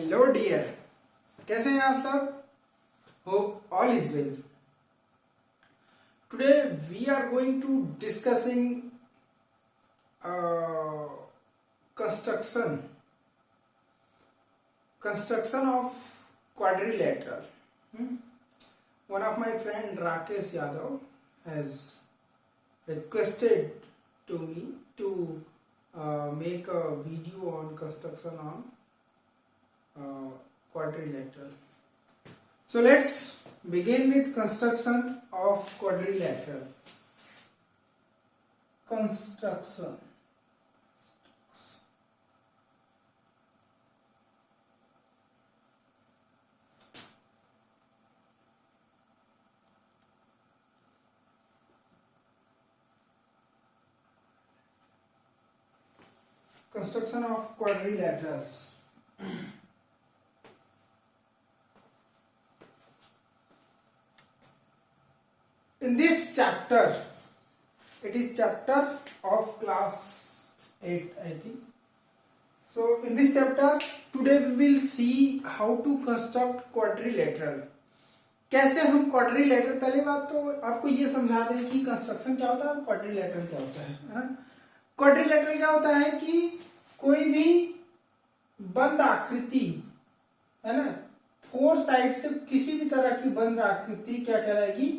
Hello dear, कैसे हैं आप सब? Hope all is well. Today we are going to discussing construction of quadrilateral. One of my friend Rakesh Yadav has requested to me to make a video on construction on quadrilateral. So let's begin with construction of quadrilateral. Construction. Construction of quadrilaterals. In this chapter, it is chapter of class 8, I think. So in this chapter, today we will see how to construct quadrilateral. कैसे हम quadrilateral, पहले बात तो आपको ये समझा दें कि कंस्ट्रक्शन क्या होता है और क्वाड्रिलेटरल क्या होता है. क्वाड्रिलेटरल क्या होता है कि कोई भी बंद आकृति है ना, फोर साइड से किसी भी तरह की बंद आकृति क्या कहलाएगी?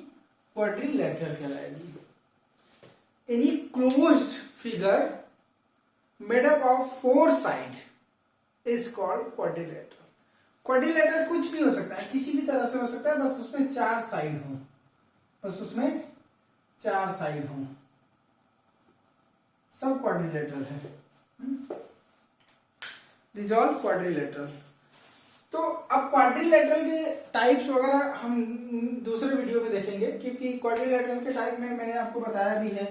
क्वाड्रिलेटरल कहलाएगी. Any closed figure made up of four side is called quadrilateral. Quadrilateral कुछ भी हो सकता है, किसी भी तरह से हो सकता है, बस उसमें चार साइड हो, बस उसमें चार साइड हो, सब क्वाड्रिलेटरल है. This all quadrilateral. तो अब क्वाड्रिलेटरल के टाइप्स वगैरह हम दूसरे वीडियो में देखेंगे, क्योंकि क्वाड्रिलेटरल के टाइप में मैंने आपको बताया भी है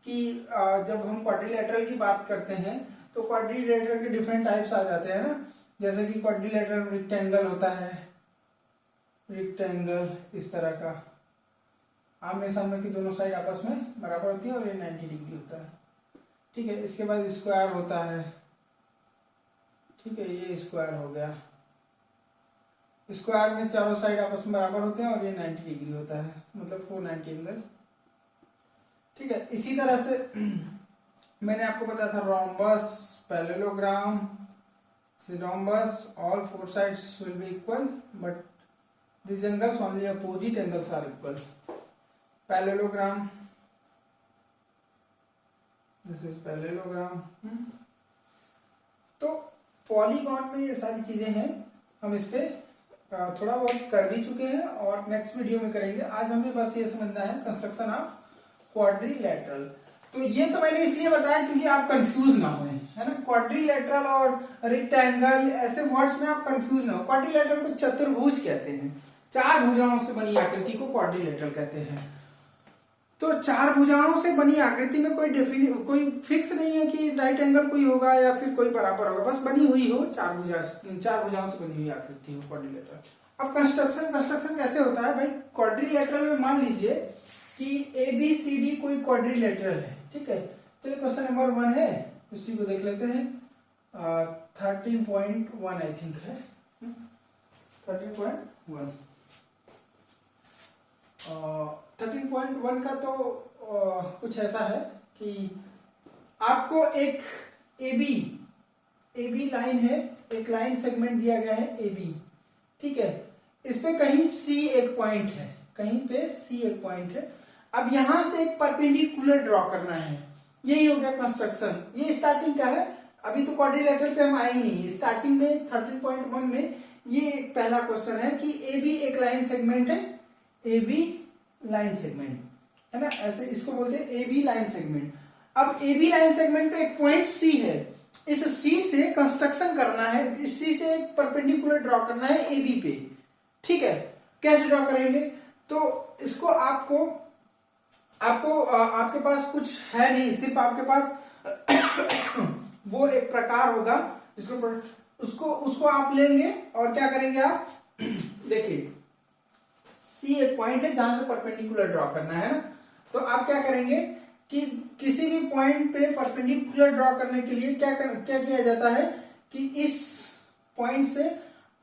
कि जब हम क्वाड्रिलेटरल की बात करते हैं तो क्वाड्रिलेटरल के डिफरेंट टाइप्स आ जाते हैं ना. जैसे कि क्वाड्रिलेटरल रेक्टेंगल होता है, रेक्टेंगल इस तरह का, आमने सामने की दोनों साइड आपस में बराबर होती है और ये 90 डिग्री होता है. ठीक है. इसके बाद स्क्वायर होता है. ठीक है, ये स्क्वायर हो गया. स्क्वायर में चारों साइड आपस में बराबर होते हैं और ये 90 डिग्री होता है, मतलब 490 एंगल. ठीक है. इसी तरह से मैंने आपको बताया था rhombus, parallelogram, rhombus, all four sides will be equal, but these angles only opposite angles are equal. Parallelogram, this is parallelogram. तो पॉलीगॉन में ये सारी चीजें हैं, हम इस पे थोड़ा बहुत कर भी चुके हैं और नेक्स्ट वीडियो में करेंगे. आज हमें बस ये समझना है कंस्ट्रक्शन ऑफ क्वाड्रिलेटरल. तो ये तो मैंने इसलिए बताया क्योंकि आप कंफ्यूज ना हों, है ना. क्वाड्रिलेटरल और रेक्टेंगल ऐसे वर्ड्स में आप कंफ्यूज ना हो. क्वाड्रिलेटरल को चतुर्भुज कहते हैं, चार भुजाओं से बनी आकृति को क्वाड्रिलेटरल कहते हैं. तो चार भुजाओं से बनी आकृति में कोई फिक्स नहीं है कि राइट एंगल कोई होगा या फिर कोई बराबर होगा, बस बनी हुई हो, चार भुजाओं से बनी हुई आकृति हो क्वाड्रिलेटरल. अब कंस्ट्रक्शन कैसे होता है भाई? क्वाड्रिलेटरल में मान लीजिए कि ABCD कोई क्वाड्रिलेटरल है. ठीक है. चलिए क्वेश्चन नंबर 1 है, उसी को देख लेते हैं. 13.1 आई थिंक है. 13.1 13.1 का तो कुछ ऐसा है कि आपको एक AB लाइन है, एक लाइन सेगमेंट दिया गया है AB. ठीक है. इस पे कहीं C एक पॉइंट है, कहीं पे C एक पॉइंट है. अब यहां से एक परपेंडिकुलर ड्रॉ करना है. यही हो गया कंस्ट्रक्शन. ये स्टार्टिंग का है, अभी तो क्वाड्रिलेटरल पे हम आए ही नहीं. स्टार्टिंग में 13.1 में ये एक पहला क्वेश्चन है कि AB एक लाइन सेगमेंट है, AB लाइन सेगमेंट है ना, ऐसे इसको बोलते हैं AB लाइन सेगमेंट. अब AB लाइन सेगमेंट पे एक पॉइंट C है, इस C से कंस्ट्रक्शन करना है, इस C से एक परपेंडिकुलर ड्रॉ करना है AB पे. ठीक है. कैसे ड्रॉ करेंगे? तो इसको आपको आपके पास कुछ है नहीं, सिर्फ आपके पास वो एक प्रकार होगा जिसको उसको आप लेंगे और क्या करेंगे आप? देखिए C एक पॉइंट है जहां से परपेंडिकुलर ड्रॉ करना है ना. तो आप क्या करेंगे कि किसी भी पॉइंट पे परपेंडिकुलर ड्रॉ करने के लिए क्या किया जाता है कि इस पॉइंट से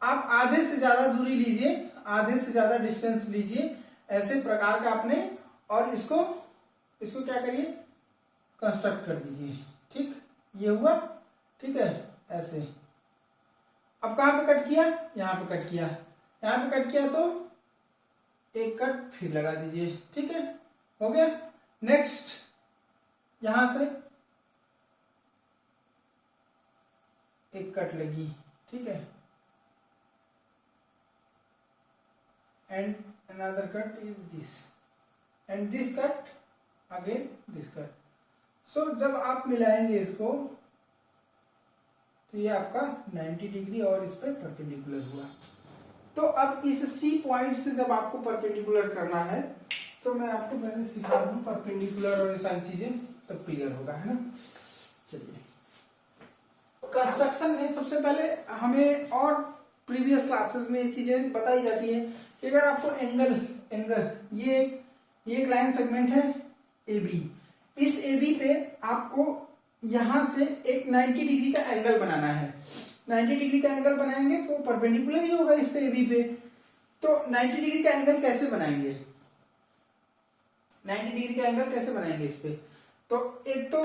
आप आधे से ज्यादा दूरी लीजिए, आधे से ज्यादा डिस्टेंस लीजिए ऐसे प्रकार का आपने, और इसको क्या करिए, कंस्ट्रक्ट कर दीजिए। ठीक, ये हुआ। ठीक है, ऐसे। अब कहां पे कट किया, यहां पे कट किया, यहां पे कट किया तो एक कट फिर लगा दीजिए। ठीक है, हो गया। नेक्स्ट यहां से एक कट लगी। ठीक है, and another cut is this, and this cut again this cut. So जब आप मिलाएंगे इसको तो ये आपका 90 डिग्री और इस पर परपेंडिकुलर हुआ। तो अब इस सी पॉइंट से जब आपको परपेंडिकुलर करना है तो मैं आपको पहले सिखा दूं परपेंडिकुलर और ये सारी चीजें, तब क्लियर होगा, है ना। चलिए, कंस्ट्रक्शन में सबसे पहले हमें और प्रीवियस क्लासेस में ये चीजें बताई जाती हैं कि अगर आपको एंगल ये एक लाइन सेगमेंट है ए बी, इस ए बी पे आपको यहां से एक 90 डिग्री का एंगल बनाना है। 90 डिग्री का एंगल बनाएंगे तो परपेंडिकुलर ही होगा इस पे ए बी पे। तो 90 डिग्री का एंगल कैसे बनाएंगे, 90 डिग्री का एंगल कैसे बनाएंगे इस पे? तो एक तो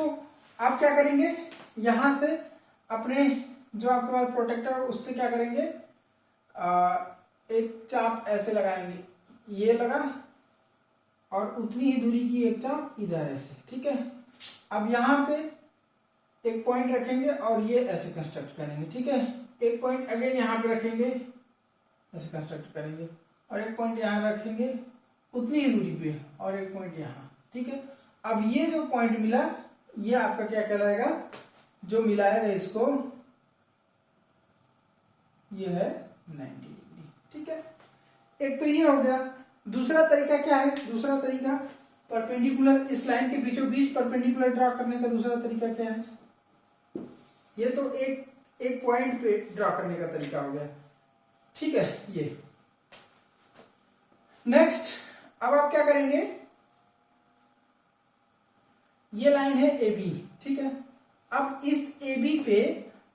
आप क्या करेंगे, यहां से अपने जो आपके पास प्रोटेक्टर उससे क्या करेंगे, एक चाप ऐसे लगाएंगे, ये लगा, और उतनी ही दूरी की एक चाप इधर ऐसे। ठीक है, अब यहां पे एक पॉइंट रखेंगे और ये ऐसे कंस्ट्रक्ट करेंगे। ठीक है, एक पॉइंट अगेन यहां पे रखेंगे, ऐसे कंस्ट्रक्ट करेंगे, और एक पॉइंट यहां रखेंगे उतनी ही दूरी पे, और एक पॉइंट यहां। ठीक है, अब ये जो पॉइंट मिला ये आपका क्या कहलाएगा, जो मिलाएगा इसको, ये है 90 डिग्री। ठीक है, एक तो ये हो गया। दूसरा तरीका क्या है, दूसरा तरीका परपेंडिकुलर, इस लाइन के बीचों बीच परपेंडिकुलर ड्रॉ करने का दूसरा तरीका क्या है, ये तो एक पॉइंट पे ड्रॉ करने का तरीका हो गया। ठीक है, ये नेक्स्ट। अब आप क्या करेंगे, ये लाइन है ए बी। ठीक है, अब इस ए बी पे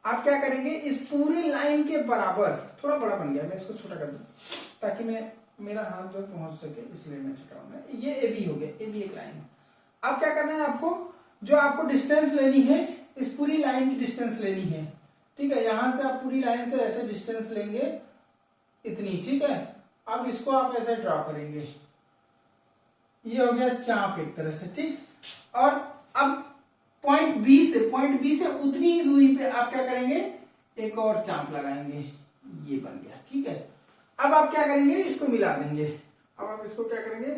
आप क्या करेंगे, इस पूरी लाइन के बराबर, थोड़ा बड़ा बन गया, मैं इसको छोटा कर दूं ताकि मेरा हाथ जो पहुंच सके, इसलिए मैं छोटा हूं। ये ए बी हो गया, ए बी एक लाइन है। अब क्या करना है आपको, जो आपको डिस्टेंस लेनी है, इस पूरी लाइन की डिस्टेंस लेनी है। ठीक है, यहां से आप पूरी लाइन से ऐसे डिस्टेंस लेंगे इतनी। ठीक है, अब इसको आप ऐसे ड्रॉ करेंगे, ये हो गया चाप एक तरह से। ठीक, और अब पॉइंट बी से उतनी ही दूरी पे आप क्या करेंगे, एक और चाप लगाएंगे, ये बन गया। ठीक है, अब आप क्या करेंगे, इसको मिला देंगे। अब आप इसको क्या करेंगे,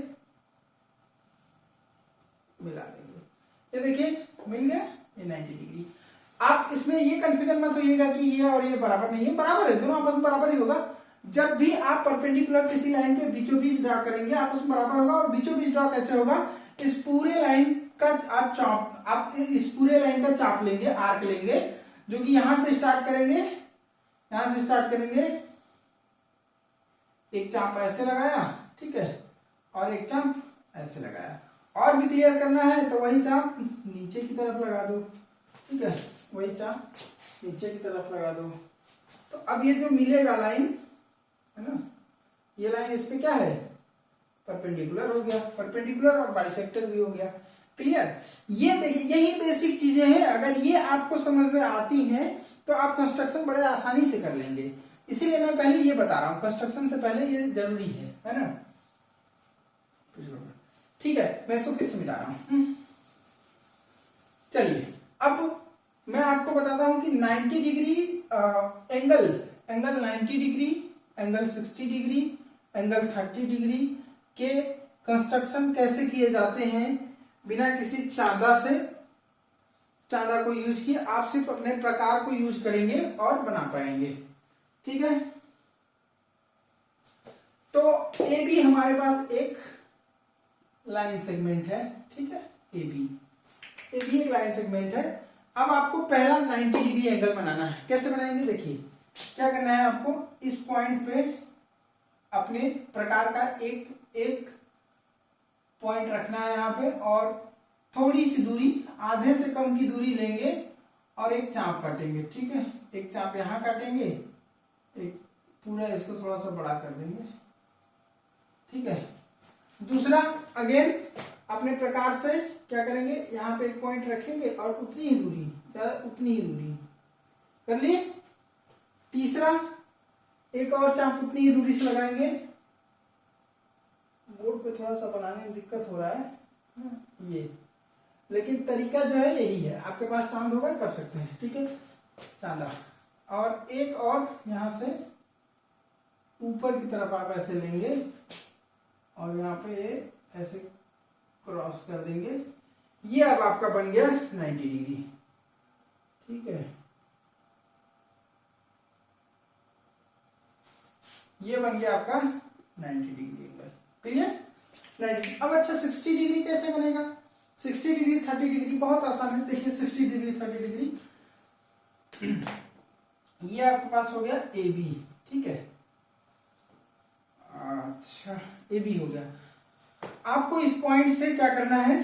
मिला देंगे, ये देखिए मिल गया, ये 90 डिग्री। आप इसमें ये कंफ्यूजन मत होइएगा कि ये और ये बराबर नहीं है, बराबर है, दोनों आपस में बराबर ही होगा। जब भी आप परपेंडिकुलर किसी लाइन पे बीचों बीच ड्रॉ करेंगे आपस में बराबर होगा। और बीचों बीच ड्रॉ कैसे होगा, इस पूरे लाइन का आप इस पूरे लाइन का चाप लेंगे, आर्क लेंगे, जो कि यहां से स्टार्ट करेंगे, यहां से स्टार्ट करेंगे, एक चाप ऐसे लगाया। ठीक है, और एक चाप ऐसे लगाया। और भी क्लियर करना है तो वही चाप नीचे की तरफ लगा दो। ठीक है, वही चाप नीचे की तरफ लगा दो। तो अब ये जो मिलेगा लाइन है ना, ये लाइन इस पे क्या है, परपेंडिकुलर हो गया, परपेंडिकुलर और बाइसेक्टर भी हो गया। क्लियर, ये देखिए यही बेसिक चीजें हैं। अगर ये आपको समझ में आती हैं तो आप कंस्ट्रक्शन बड़े आसानी से कर लेंगे। इसीलिए मैं पहले ये बता रहा हूं, कंस्ट्रक्शन से पहले ये जरूरी है ना। ठीक है, मैं इसको फिर से मिला रहा हूं। चलिए, अब मैं आपको बताता हूं कि 90 degree angle 90 degree, angle 60 degree, angle 30 degree के कंस्ट्रक्शन कैसे किए जाते हैं बिना किसी चांदा को यूज किए। आप सिर्फ अपने प्रकार को यूज करेंगे और बना पाएंगे। ठीक है, तो ए बी हमारे पास एक लाइन सेगमेंट है। ठीक है, ए बी एक लाइन सेगमेंट है। अब आपको पहला 90 डिग्री एंगल बनाना है। कैसे बनाएंगे, देखिए क्या करना है आपको, इस पॉइंट पे अपने प्रकार का एक पॉइंट रखना है यहां पे, और थोड़ी सी दूरी, आधे से कम की दूरी लेंगे और एक चाप काटेंगे। ठीक है, एक चाप यहां काटेंगे, एक पूरा इसको थोड़ा सा बड़ा कर देंगे, ठीक है। दूसरा अगेन अपने प्रकार से क्या करेंगे, यहाँ पे एक पॉइंट रखेंगे और उतनी ही दूरी, क्या उतनी ही दूरी कर लिए। तीसरा एक और चाप उतनी ही दूरी से लगाएंगे। बोर्ड पे थोड़ा सा बनाने में दिक्कत हो रहा है ये, लेकिन तरीका जो है यही है, आपके पास चांद होगा कर सकते हैं, ठीक है। चांदा और एक और यहाँ से ऊपर की तरफ आप ऐसे लेंगे और यहाँ पे ऐसे क्रॉस कर देंगे। ये अब आपका बन गया 90 डिग्री, ठीक है। ये बन गया आपका 90 डिग्री एंगल, क्लियर। 90। अब अच्छा 60 डिग्री कैसे बनेगा? 60 डिग्री 30 डिग्री बहुत आसान है, देखिए 60 डिग्री 30 डिग्री ये आपके पास हो गया ए बी, ठीक है। अच्छा ए बी हो गया। आपको इस पॉइंट से क्या करना है,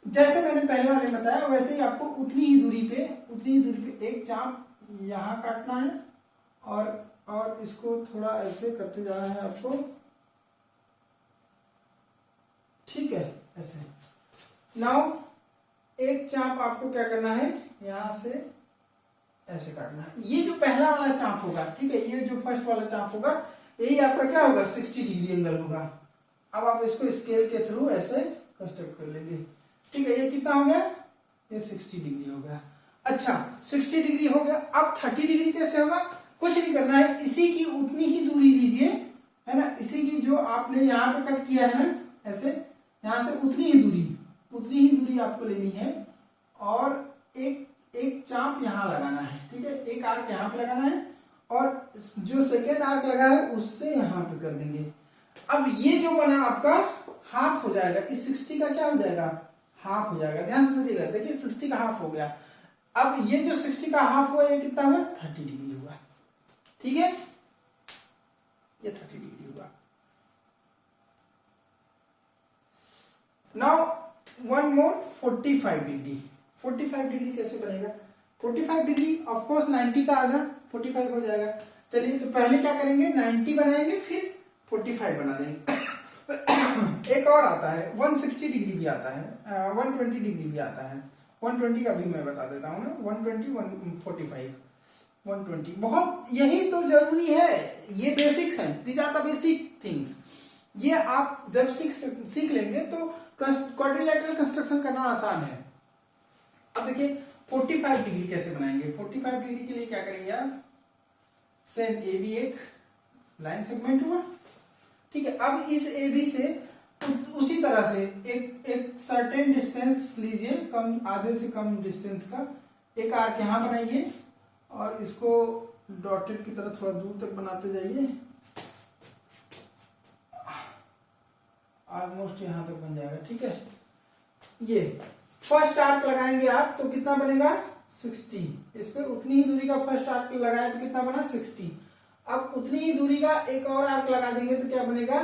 जैसे मैंने पहले वाले बताया वैसे ही आपको उतनी ही दूरी पे एक चाप यहाँ काटना है और इसको थोड़ा ऐसे करते जाना है आपको, ठीक है। ऐसे नाउ एक चाप आपको क्या करना है, यहाँ से ऐसे काटना है। ये जो पहला वाला चाप होगा, ठीक है, ये जो फर्स्ट वाला चाप होगा यही आपका क्या होगा 60 डिग्री एंगल होगा। अब आप इसको स्केल के थ्रू ऐसे कंस्ट्रक्ट कर लेंगे, ठीक है। ये कितना हो गया, ये 60 डिग्री हो गया। अच्छा 60 डिग्री हो गया। अब 30 डिग्री कैसे होगा, कुछ नहीं करना है, इसी की उतनी ही दूरी लीजिए, है ना, इसी की जो आपने यहाँ पे कट किया है ना ऐसे, यहाँ से उतनी ही दूरी आपको लेनी है और एक चाप यहाँ लगाना है, ठीक है। एक आर्क यहाँ पे लगाना है और जो सेकेंड आर्क लगा है उससे यहाँ पे कर देंगे। अब ये जो बना आपका हाफ हो जाएगा, इस 60 का क्या हो जाएगा, हाफ हो जाएगा। ध्यान से समझिएगा, देखिए 60 का हाफ हो गया। अब ये जो 60 का हाफ हुआ ये कितना हुआ, 30 डिग्री हुआ, ठीक है। ये 30 डिग्री हुआ। Now one more 45 degree. 45 degree कैसे बनेगा, 45 डिग्री ऑफ कोर्स 90 का आधा 45 हो जाएगा। चलिए तो पहले क्या करेंगे, 90 बनाएंगे फिर 45 बना देंगे। एक और आता है 160 डिग्री भी आता है, 120 डिग्री भी आता है। 120 का भी मैं बता देता हूँ ना, 120 145 120 बहुत, यही तो जरूरी है, ये बेसिक है, these are the basic things. ये आप जब सीख लेंगे तो क्वाड्रिलेटरल कंस्ट्रक्शन करना आसान है। अब देखिए 45 डिग्री कैसे बनाएंगे। 45 डिग्री के लिए क्या करेंगे आप, सेम ए बी एक लाइन सेगमेंट हुआ, ठीक है। अब इस ए बी से उसी तरह से एक सर्टेन डिस्टेंस लीजिए, कम आधे से कम डिस्टेंस का एक आर्क यहाँ बनाइए और इसको डॉटेड की तरह थोड़ा दूर तक बनाते जाइए, ऑलमोस्ट यहाँ तक बन जाएगा, ठीक है। ये फर्स्ट आर्क लगाएंगे आप तो कितना बनेगा 60, इस पे उतनी ही दूरी का फर्स्ट आर्क लगाया तो कितना बना 60। अब उतनी ही दूरी का एक और आर्क लगा देंगे तो क्या बनेगा,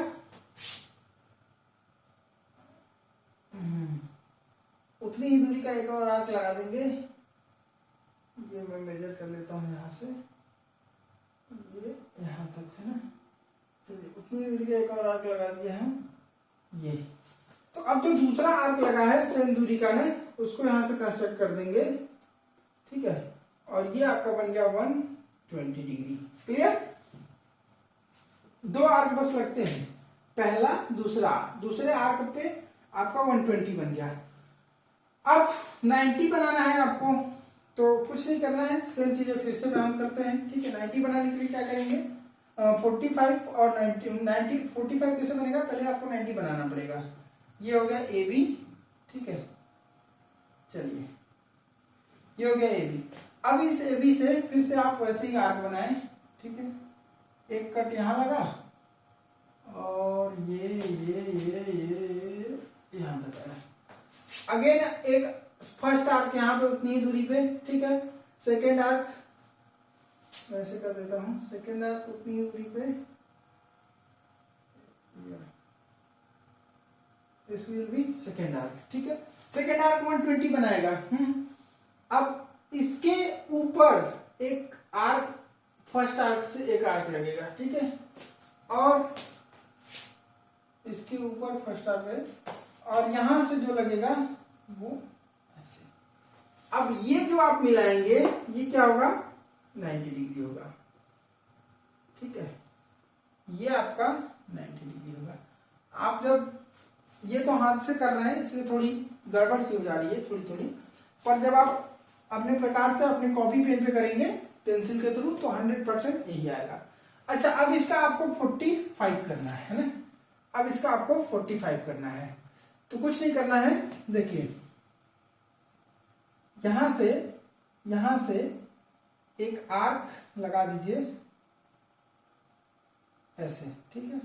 उतनी ही दूरी का एक और आर्क लगा देंगे। ये मैं मेजर कर लेता हूं यहाँ से, ये यहाँ तक है ना, चलिए उतनी दूरी का एक और आर्क लगा दिया हम ये। तो अब जो दूसरा आर्क लगा है सेम दूरी का ने, उसको यहां से कंस्ट्रक्ट कर देंगे, ठीक है। और ये आपका बन गया 120 डिग्री, क्लियर। दो आर्क बस लगते हैं, पहला दूसरा, दूसरे आर्क पे आपका 120 बन गया। अब 90 बनाना है आपको, तो कुछ नहीं करना है, सेम चीजें फिर से हम करते हैं, ठीक है। 90 बनाने के लिए क्या करेंगे, 45 और 90 45 कैसे बनेगा, पहले आपको 90 बनाना पड़ेगा। ये हो गया ए बी, ठीक है। चलिए ये हो गया ए बी। अब इस ए बी से फिर से आप वैसे ही आर्क बनाए, ठीक है। एक कट यहाँ लगा और ये यहाँ तक आया। अगेन एक फर्स्ट आर्क यहाँ पे उतनी ही दूरी पे, ठीक है। सेकेंड आर्क वैसे कर देता हूँ, सेकेंड आर्क उतनी ही दूरी पे, this will be second arc, ठीक है। सेकेंड आर्क 120 बनाएगा। अब इसके ऊपर एक आर्क फर्स्ट आर्क से एक आर्क लगेगा, ठीक है, और इसके ऊपर फर्स्ट आर्क है, और यहां से जो लगेगा वो ऐसे। अब ये जो आप मिलाएंगे ये क्या होगा, 90 डिग्री होगा, ठीक है, ये आपका 90 डिग्री होगा। आप जब ये तो हाथ से कर रहे हैं इसलिए थोड़ी गड़बड़ सी हो जा रही है थोड़ी थोड़ी, पर जब आप अपने प्रकार से अपने कॉपी पेन पे करेंगे पेंसिल के थ्रू तो 100% यही आएगा। अच्छा, अब इसका आपको 45 करना है ना, अब इसका आपको 45 करना है। तो कुछ नहीं करना है, देखिए यहां से एक आर्क लगा दीजिए ऐसे, ठीक है,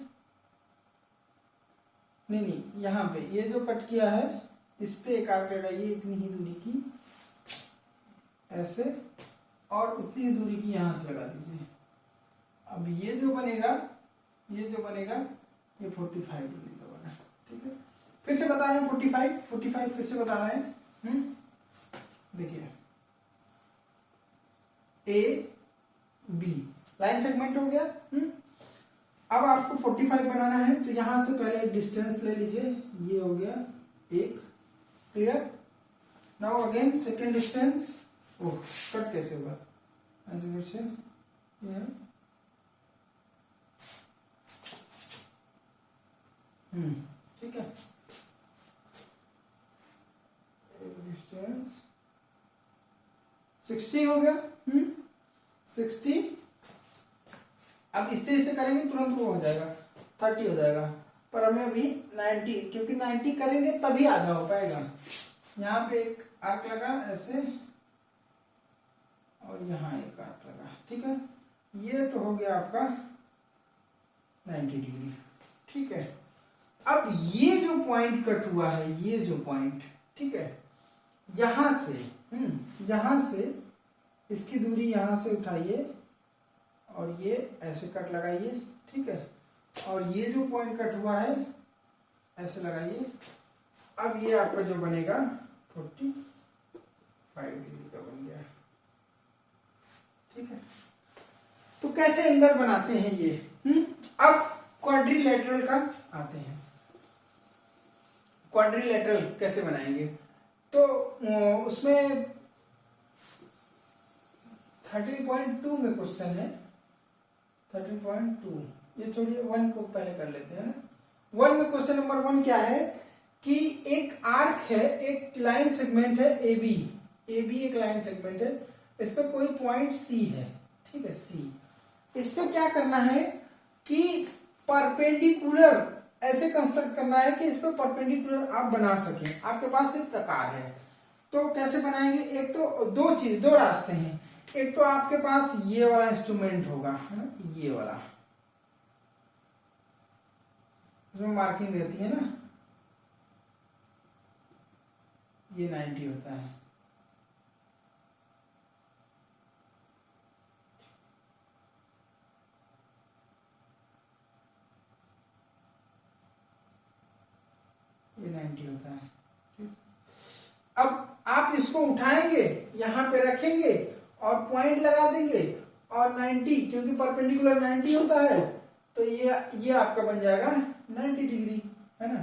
नहीं यहां पे ये जो कट किया है इस पे एक आर्क लगाइए इतनी ही दूरी की ऐसे, और उतनी ही दूरी की यहां से लगा दीजिए। अब ये जो बनेगा ये 45 डिग्री का बना, ठीक है। फिर से बता रहे हैं 45 फिर से बता रहे हैं। देखिए ए बी लाइन सेगमेंट हो गया। अब आपको 45 बनाना है तो यहां से पहले एक डिस्टेंस ले लीजिए, ये हो गया एक, clear. Now again second distance, oh cut कैसे होगा, ऐसे फिर से ये ठीक है, एक डिस्टेंस 60 हो गया, 60। अब इससे करेंगे तुरंत वो हो जाएगा 30 हो जाएगा, पर हमें अभी 90, क्योंकि 90 करेंगे तभी आधा हो पाएगा। यहाँ पे एक आर्क लगा ऐसे और यहाँ एक आर्क लगा, ठीक है, ये तो हो गया आपका 90 डिग्री, ठीक है। अब ये जो पॉइंट कट हुआ है, ये जो पॉइंट, ठीक है, यहां से इसकी दूरी यहां से उठाइए और ये ऐसे कट लगाइए, ठीक है, और ये जो पॉइंट कट हुआ है ऐसे लगाइए। अब ये आपका जो बनेगा 45 डिग्री का बन गया, ठीक है। तो कैसे एंगल बनाते हैं ये, अब क्वाड्रिलेटरल का आते हैं। क्वाड्रिलेटरल कैसे बनाएंगे, तो उसमें 13.2 में क्वेश्चन है, 13.2, ये छोड़िए 1 को पहले कर लेते हैं ना। 1 में क्वेश्चन नंबर 1 क्या है कि एक आर्क है, एक लाइन सेगमेंट है AB एक लाइन सेगमेंट है, इस पे कोई पॉइंट C है, ठीक है, C। इस पे क्या करना है कि परपेंडिकुलर ऐसे कंस्ट्रक्ट करना है कि इस पे परपेंडिकुलर आप बना सकें। आपके पास एक प्रकार है, तो कैसे बनाएंगे, एक तो दो रास्ते हैं। एक तो आपके पास ये वाला इंस्ट्रूमेंट होगा, है ना, ये वाला, इसमें मार्किंग रहती है ना, ये 90 होता है, ये 90 होता है, ठीक। अब आप इसको उठाएंगे यहां पे रखेंगे और पॉइंट लगा देंगे और 90, क्योंकि परपेंडिकुलर 90 होता है, तो ये आपका बन जाएगा 90 डिग्री, है ना।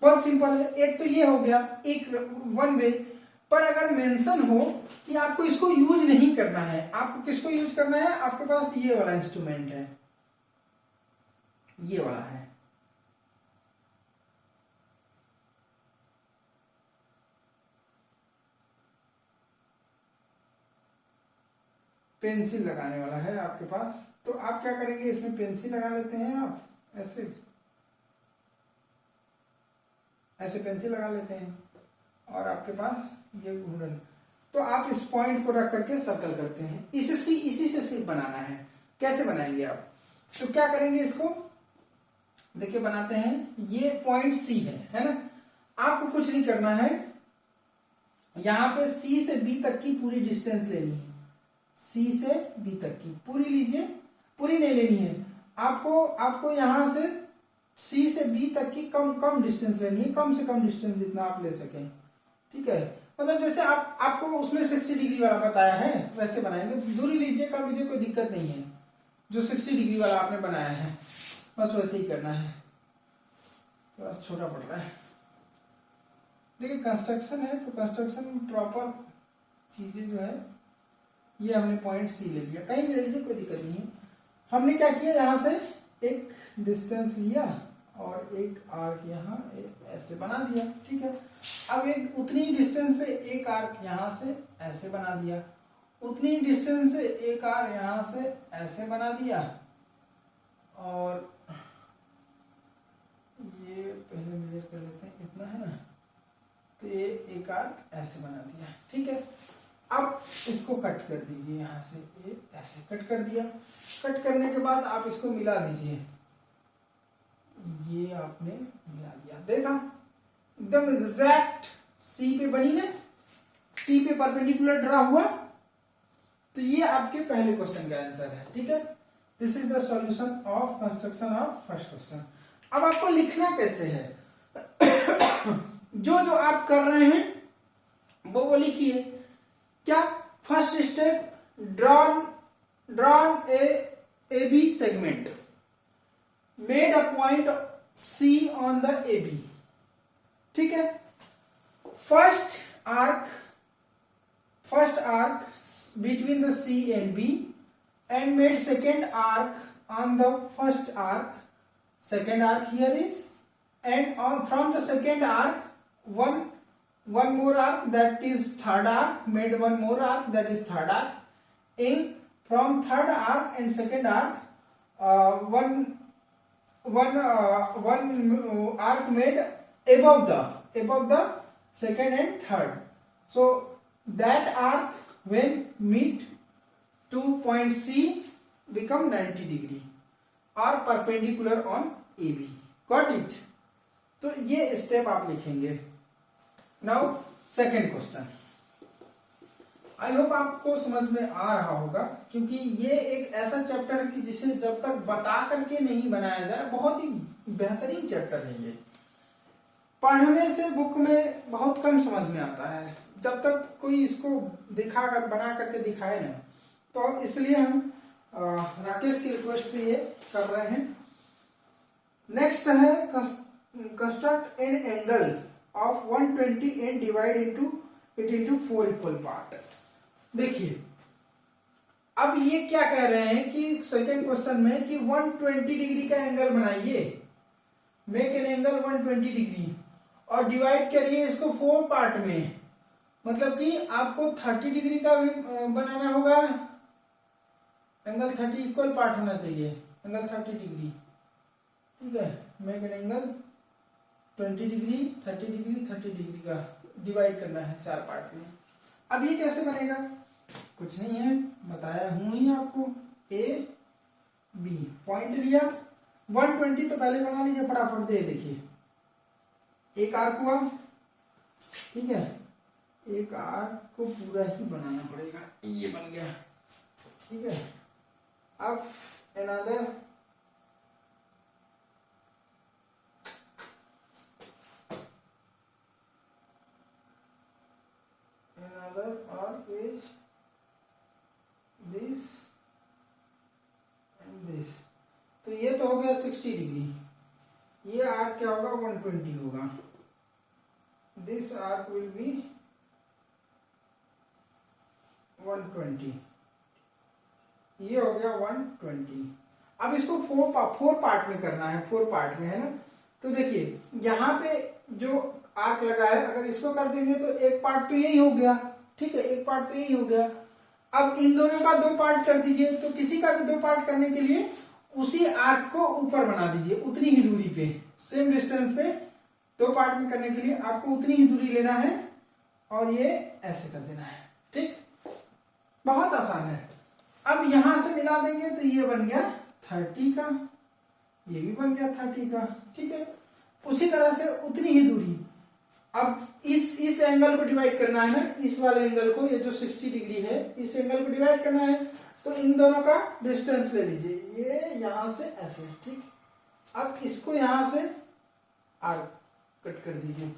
बहुत सिंपल है। एक तो ये हो गया एक 1 वे, पर अगर मेंशन हो कि आपको इसको यूज नहीं करना है, आपको किसको यूज करना है, आपके पास ये वाला इंस्ट्रूमेंट है, ये वाला है, पेंसिल लगाने वाला है आपके पास। तो आप क्या करेंगे, इसमें पेंसिल लगा लेते हैं, आप ऐसे पेंसिल लगा लेते हैं, और आपके पास ये घूर्णन, तो आप इस पॉइंट को रख करके सर्कल करते हैं। इसी से सिर्फ बनाना है। कैसे बनाएंगे आप, तो क्या करेंगे, इसको देखिए बनाते हैं। ये पॉइंट C है ना। आपको कुछ नहीं करना है, यहां पे C से B तक की पूरी डिस्टेंस लेनी है, C से B तक की पूरी लीजिए, पूरी नहीं लेनी है आपको यहां से C से B तक की कम डिस्टेंस लेनी है, कम से कम डिस्टेंस जितना आप ले सकें, ठीक है। मतलब जैसे आपको उसमें 60 डिग्री वाला बताया है वैसे बनाएंगे, दूरी लीजिए, कम लीजिए, कोई दिक्कत नहीं है। जो 60 डिग्री वाला आपने बनाया है, बस वैसे ही करना है, बस छोटा पड़ रहा है। देखिए कंस्ट्रक्शन है तो कंस्ट्रक्शन प्रॉपर चीजें जो है, ये हमने पॉइंट सी ले लिया, कहीं भी ले लीजिए कोई दिक्कत नहीं है। हमने क्या किया, यहाँ से एक डिस्टेंस लिया और एक आर्क यहाँ ऐसे बना दिया, ठीक है। अब एक उतनी डिस्टेंस पे एक आर्क यहाँ से ऐसे बना दिया, उतनी डिस्टेंस से एक आर्क यहाँ से ऐसे बना दिया, और ये पहले मेजर कर लेते हैं, इतना है ना, तो ये एक आर्क ऐसे बना दिया, ठीक है। अब इसको कट कर दीजिए, यहाँ से ये ऐसे कट कर दिया। कट करने के बाद आप इसको मिला दीजिए, ये आपने मिला दिया, देखा एकदम एग्जैक्ट सी पे बनी ना, सी पे परपेंडिकुलर ड्रा हुआ। तो ये आपके पहले क्वेश्चन का आंसर है, ठीक है। This is the solution of construction of first question. अब आपको लिखना कैसे है, जो जो आप कर रहे हैं वो लिखिए। क्या, first step, drawn A B segment, made a point C on the A B, ठीक है। First arc between the C and B, and made second arc on the first arc. Second arc here is, and from the second arc one more arc, that is third arc, made one more arc, that is third arc. In from third arc and second arc, one arc made above the second and third. So that arc when meet to point C become 90 degree or perpendicular on AB. Got it? तो ये step आप लिखेंगे। Now second question, I hope आपको समझ में आ रहा होगा, क्योंकि ये एक ऐसा चैप्टर है कि जिसे जब तक बता करके नहीं बनाया जाए, बहुत ही बेहतरीन चैप्टर है ये। पढ़ने से बुक में बहुत कम समझ में आता है जब तक कोई इसको दिखा कर बना करके दिखाए ना, तो इसलिए हम राकेश की रिक्वेस्ट पे ये कर रहे हैं। नेक्स्ट है construct an angle of 120 and divide it into 4 equal part. देखिए अब ये क्या कह रहे हैं कि सेकंड क्वेश्चन में कि 120 डिग्री का एंगल बनाइए, मेक एन एंगल 120 डिग्री, और डिवाइड करिए इसको 4 पार्ट में। मतलब कि आपको 30 डिग्री का भी बनाना होगा, एंगल 30 इक्वल पार्ट होना चाहिए, एंगल 30 डिग्री, ठीक है। Make an angle 20 degree, 30 degree, 30 degree का डिवाइड करना है 4 पार्ट में। अब ये कैसे बनेगा, कुछ नहीं है, बताया हूं ही आपको। ए बी पॉइंट लिया, 120 तो पहले बना लीजिए फटाफट, दे देखिए एक आर्क हुआ, ठीक है। एक आर्क को पूरा ही बनाना पड़ेगा, ये बन गया, ठीक है। अब another arc is this and this, तो ये तो हो गया 60 डिग्री, ये आर्क क्या होगा 120 होगा, दिस आर्क विल बी 120, ये हो गया 120। अब इसको 4 पार्ट में करना है, 4 पार्ट में है ना। तो देखिए यहाँ पे जो आर्क लगा है, अगर इसको कर देंगे तो एक पार्ट तो यही हो गया, ठीक है, एक पार्ट तो यही हो गया। अब इन दोनों का 2 पार्ट कर दीजिए, तो किसी का भी 2 पार्ट करने के लिए उसी आर्क को ऊपर बना दीजिए, उतनी ही दूरी पे, सेम डिस्टेंस पे 2 पार्ट में करने के लिए आपको उतनी ही दूरी लेना है, और ये ऐसे कर देना है, ठीक, बहुत आसान है। अब यहां से मिला देंगे तो ये बन गया 30 का, ये भी बन गया 30 का, ठीक है। उसी तरह से उतनी ही दूरी, अब इस एंगल को डिवाइड करना है ना, इस वाले एंगल को, ये जो 60 डिग्री है, इस एंगल को डिवाइड करना है, तो इन दोनों का डिस्टेंस ले लीजिए, ये यहां से ऐसे, ठीक। अब इसको यहां से आर्क कट कर दीजिए,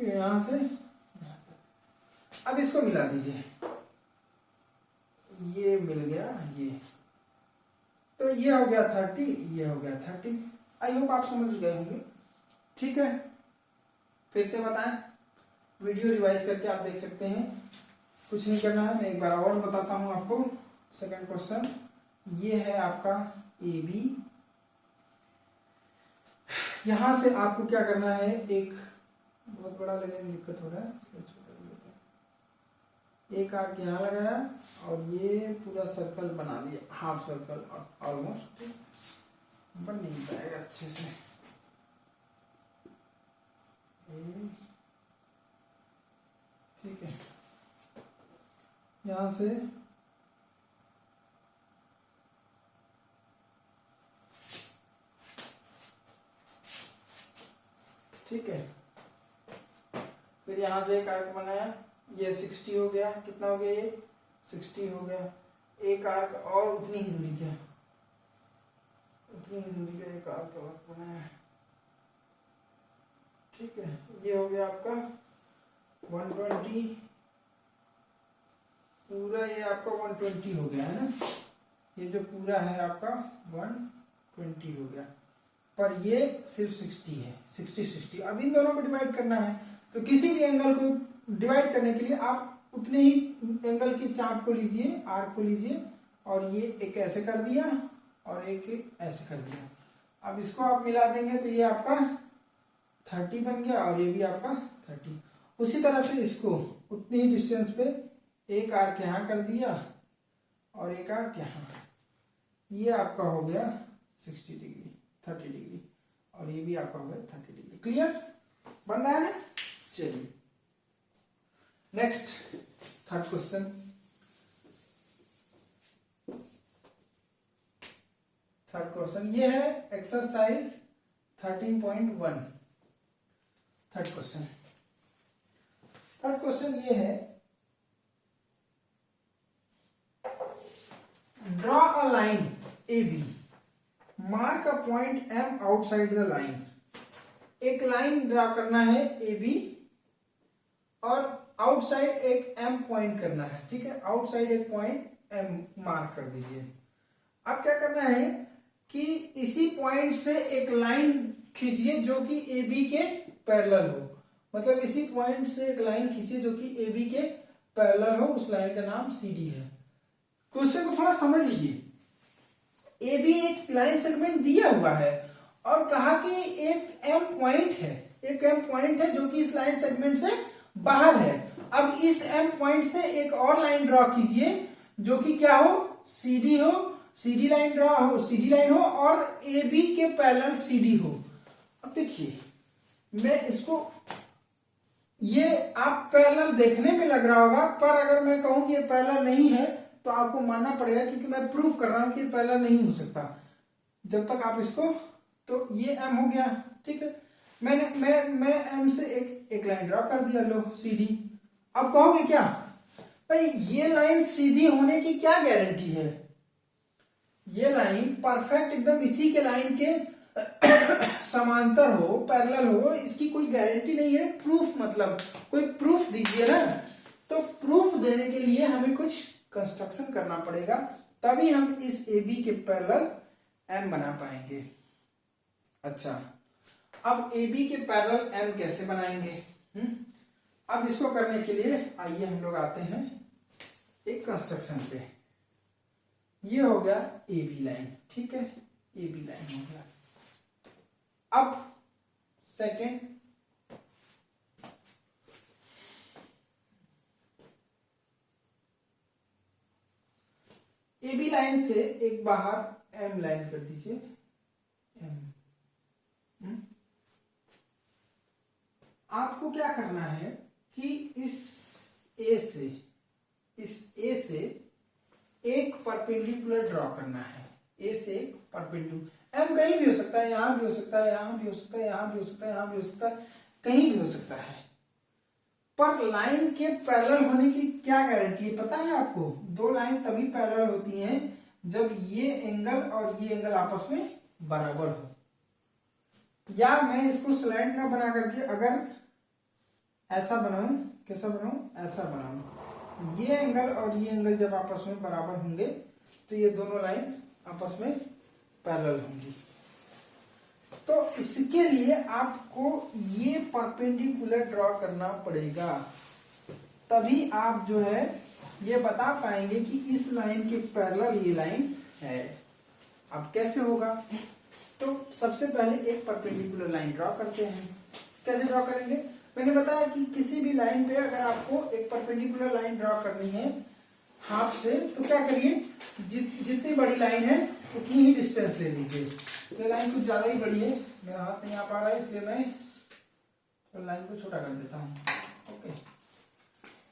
यहां से यहां तक। अब इसको मिला दीजिए, ये मिल गया, ये तो ये हो गया 30, ये हो गया 30। आई होप आप समझ गए होंगे। ठीक है, फिर से बताएं, वीडियो रिवाइज करके आप देख सकते हैं, कुछ नहीं करना है। मैं एक बार और बताता हूं आपको। सेकंड क्वेश्चन, ये है आपका ए बी। यहां से आपको क्या करना है, एक बहुत बड़ा लेने में दिक्कत हो रहा है, छोटा ही लेते हैं। एक आर्क यहाँ लगाया और ये पूरा सर्कल बना दिया, हाफ सर्कल ऑलमोस्ट बन नहीं पाएगा अच्छे से। ठीक है, यहां से ठीक है, फिर यहां से एक आर्क बनाया, ये 60 हो गया। कितना हो गया, ये 60 हो गया। एक आर्क और उतनी ही दूरी का, उतनी ही दूरी का एक आर्क और बनाया। ठीक है, ये हो गया आपका 120, पूरा ये आपका 120 हो गया है ना। ये जो पूरा है आपका 120 हो गया, पर ये सिर्फ 60 है, 60-60। अब इन दोनों को डिवाइड करना है, तो किसी भी एंगल को डिवाइड करने के लिए आप उतने ही एंगल के चाप को लीजिए, आर्क को लीजिए, और ये एक ऐसे कर दिया और एक ऐसे कर दिया। अब इसको आप मिला देंगे तो ये आपका 30 बन गया और ये भी आपका 30। उसी तरह से इसको उतनी ही डिस्टेंस पे एक आर्क यहाँ कर दिया और एक आर्क यहाँ, ये आपका हो गया 60 डिग्री, 30 डिग्री, और ये भी आपका हो गया 30 डिग्री। क्लियर बन रहा है ना। चलिए next, third question. Third question ये है exercise 13.1। Third question, third question ये है, draw a line A B, mark a point M outside the line. एक लाइन ड्रा करना है ए बी और आउटसाइड एक एम पॉइंट करना है। ठीक है, आउटसाइड एक पॉइंट एम मार्क कर दीजिए। अब क्या करना है कि इसी पॉइंट से एक लाइन खींचिए जो कि ए बी के पैरेलल हो। मतलब इसी पॉइंट से एक लाइन खींचिए जो कि ए बी के पैरेलल हो, उस लाइन का नाम सी डी है। क्वेश्चन को थोड़ा समझिए। ए बी एक लाइन सेगमेंट दिया हुआ है और कहा कि एक एम पॉइंट है, एक एम पॉइंट है जो कि इस लाइन सेगमेंट से बाहर है। अब इस एम पॉइंट से एक और लाइन ड्रॉ कीजिए जो कि क्या हो, सीडी हो, सीडी लाइन ड्रॉ हो, सीडी लाइन हो और ए बी के पैरेलल सीडी हो। अब देखिए मैं इसको, ये आप पैरेलल देखने में लग रहा होगा, पर अगर मैं कहूं कि ये पैरेलल नहीं है तो आपको मानना पड़ेगा, क्योंकि मैं प्रूव कर रहा हूं कि ये पैरेलल नहीं हो सकता जब तक आप इसको, तो ये एम हो गया। ठीक है, मैं एम से एक लाइन ड्रॉ कर दिया, लो सीडी। अब कहोगे क्या भाई ये लाइन सीधी होने की क्या गारंटी है, ये लाइन परफेक्ट एकदम इसी के लाइन के समांतर हो, पैरेलल हो, इसकी कोई गारंटी नहीं है। प्रूफ मतलब कोई प्रूफ दीजिए ना। तो प्रूफ देने के लिए हमें कुछ कंस्ट्रक्शन करना पड़ेगा, तभी हम इस ए बी के पैरेलल एम बना पाएंगे। अच्छा, अब ए बी के पैरेलल एम कैसे बनाएंगे? अब इसको करने के लिए आइए हम लोग आते हैं एक कंस्ट्रक्शन पे। ये हो गया ए बी लाइन। ठीक है, ए बी लाइन हो गया। अब सेकेंड, ए बी लाइन से एक बाहर एम लाइन कर दीजिए, एम। आपको क्या करना है कि इस ए से एक परपेंडिकुलर ड्रॉ करना है। ए से एक परपेंडिकुलर, एम कहीं भी हो सकता है, यहां भी हो सकता है, यहां भी हो सकता है, यहां भी हो सकता है, यहां भी हो सकता है, कहीं भी हो सकता है। पर लाइन के पैरेलल होने की क्या गारंटी है पता है आपको? दो लाइन तभी पैरेलल होती हैं जब ये एंगल और ये एंगल आपस में बराबर हो। या मैं इसको स्लैंट ना बना करके अगर ऐसा बनाऊं, कैसा बनाऊं, ऐसा बनाऊं, ये एंगल और ये एंगल जब आपस में बराबर होंगे तो ये दोनों लाइन आपस में पैरेलल होंगी। तो इसके लिए आपको ये परपेंडिकुलर ड्रॉ करना पड़ेगा, तभी आप जो है ये बता पाएंगे कि इस लाइन के पैरेलल ये लाइन है। अब कैसे होगा? तो सबसे पहले एक परपेंडिकुलर लाइन ड्रॉ करते हैं। कैसे ड्रॉ करेंगे? मैंने बताया कि किसी भी लाइन पे अगर आपको एक परपेंडिकुलर लाइन ड्रॉ करनी है हाफ से, तो क्या करिए, जितनी बड़ी लाइन है उतनी ही डिस्टेंस ले लीजिए। तो लाइन कुछ ज्यादा ही बड़ी है, मेरा हाथ नहीं आ पा रहा है, इसलिए मैं तो लाइन को छोटा कर देता हूँ। ओके,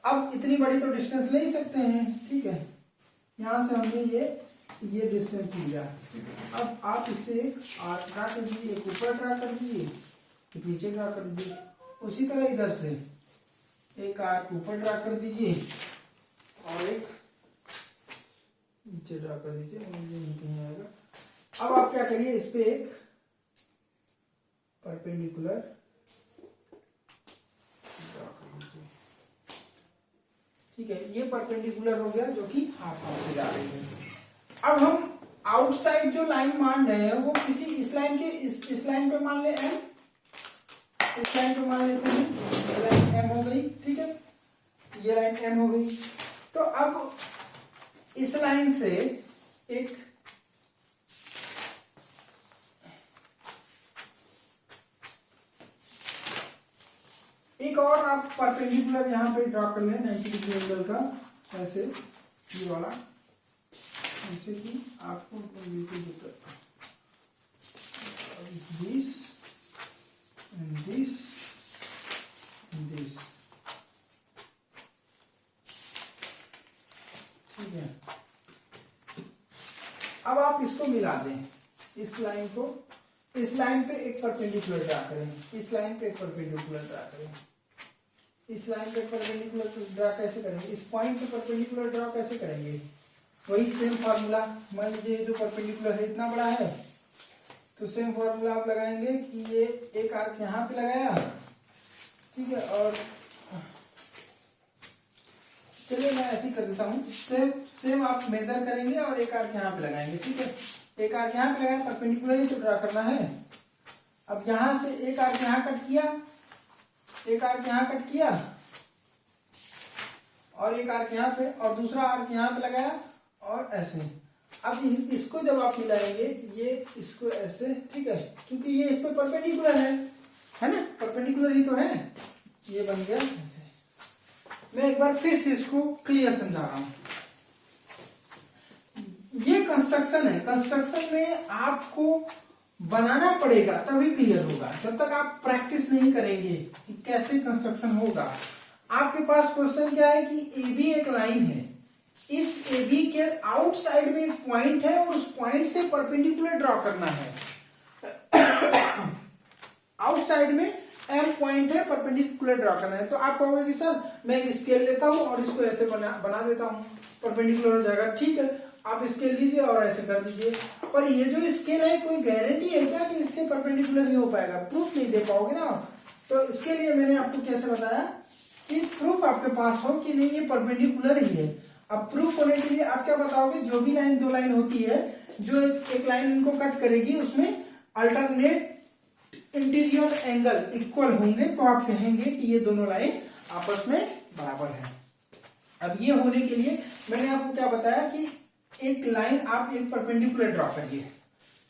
अब इतनी बड़ी तो डिस्टेंस ले ही सकते हैं, ठीक है। यहाँ से हमने ये डिस्टेंस लिया। अब आप इसे एक आर्क ड्रा कर दीजिए, एक ऊपर ड्रा कर दीजिए, एक नीचे ड्रा कर दीजिए। उसी तरह इधर से एक आर्क ऊपर ड्रा कर दीजिए और एक नीचे ड्रा कर दीजिए, नहीं कहीं आएगा। अब आप क्या करिए, इस पे एक परपेंडिकुलर ड्रा कर दीजिए, ठीक है। ये परपेंडिकुलर हो गया जो कि हाफ हाफ से जा रही है। अब हम आउटसाइड जो लाइन मान रहे हैं वो किसी इस लाइन के इस लाइन पे मान ले m, इस लाइन पे मान लेते हैं, ये लाइन m हो गई, ठीक है, ये लाइन m हो गई। तो अब इस लाइन से एक और आप परपेंडिकुलर यहाँ पे ड्रॉ कर लें 90 डिग्री एंगल का, ऐसे ये वाला, जैसे कि आपको बिल्कुल दिक्कत this and this and this, ठीक है। अब आप इसको मिला दें, इस लाइन को इस लाइन पे एक परपेंडिकुलर ड्रा करें, इस लाइन पे एक परपेंडिकुलर ड्रा करें, इस लाइन पे परपेंडिकुलर ड्रा कैसे करेंगे, इस पॉइंट पे परपेंडिकुलर ड्रा कैसे करेंगे, वही सेम फार्मूला। मान लीजिए जो परपेंडिकुलर है इतना बड़ा है, तो सेम फार्मूला आप लगाएंगे कि ये एक आर्क यहाँ पे लगाया, ठीक है, और चलिए मैं ऐसे ही कर देता हूँ, सेम आप मेजर करेंगे और एक आर्क यहाँ पे लगाएंगे, ठीक है। एक आर्क यहाँ पे लगाया, परपेंडिकुलर ही तो ड्रा करना है। अब यहाँ से एक आर्क यहाँ कट किया, एक आर्क यहाँ कट किया और एक आर्क यहाँ पे और दूसरा आर्क यहाँ पे लगाया और ऐसे। अब इसको जब आप मिलाएंगे, ये इसको ऐसे, ठीक है, क्योंकि ये इस पे परपेंडिकुलर है ना, परपेंडिकुलर ही तो है, ये बन गया ऐसे। मैं एक बार फिर से इसको क्लियर समझा रहा हूं। ये कंस्ट्रक्शन है, कंस्ट्रक्शन में आपको बनाना पड़ेगा तभी क्लियर होगा। जब तक आप प्रैक्टिस नहीं करेंगे कि कैसे कंस्ट्रक्शन होगा, आपके पास क्वेश्चन क्या है कि ए बी एक लाइन है, इस ए बी के आउटसाइड में एक पॉइंट है और उस पॉइंट से परपेंडिकुलर ड्रॉ करना है। आउटसाइड में एम पॉइंट है, परपेंडिकुलर ड्रॉ करना है। तो आप कहोगे कि सर मैं एक स्केल लेता हूं और इसको ऐसे बना देता हूं, परपेंडिकुलर हो जाएगा। ठीक है, आप स्केल लीजिए और ऐसे कर दीजिए। पर ये जो स्केल है, कोई गारंटी है क्या कि इसके परपेंडिकुलर ही हो पाएगा? प्रूफ नहीं दे पाओगे ना। तो इसके लिए मैंने आपको कैसे बताया कि प्रूफ आपके पास हो कि नहीं ये परपेंडिकुलर ही है। अब प्रूफ होने के लिए आप क्या बताओगे, जो भी लाइन दो लाइन होती है, जो एक लाइन इनको कट करेगी उसमें अल्टरनेट इंटीरियर एंगल इक्वल होंगे, तो आप कहेंगे कि ये दोनों लाइन आपस में बराबर है। अब ये होने के लिए मैंने आपको क्या बताया कि एक लाइन आप एक परपेंडिकुलर ड्रॉ करिए,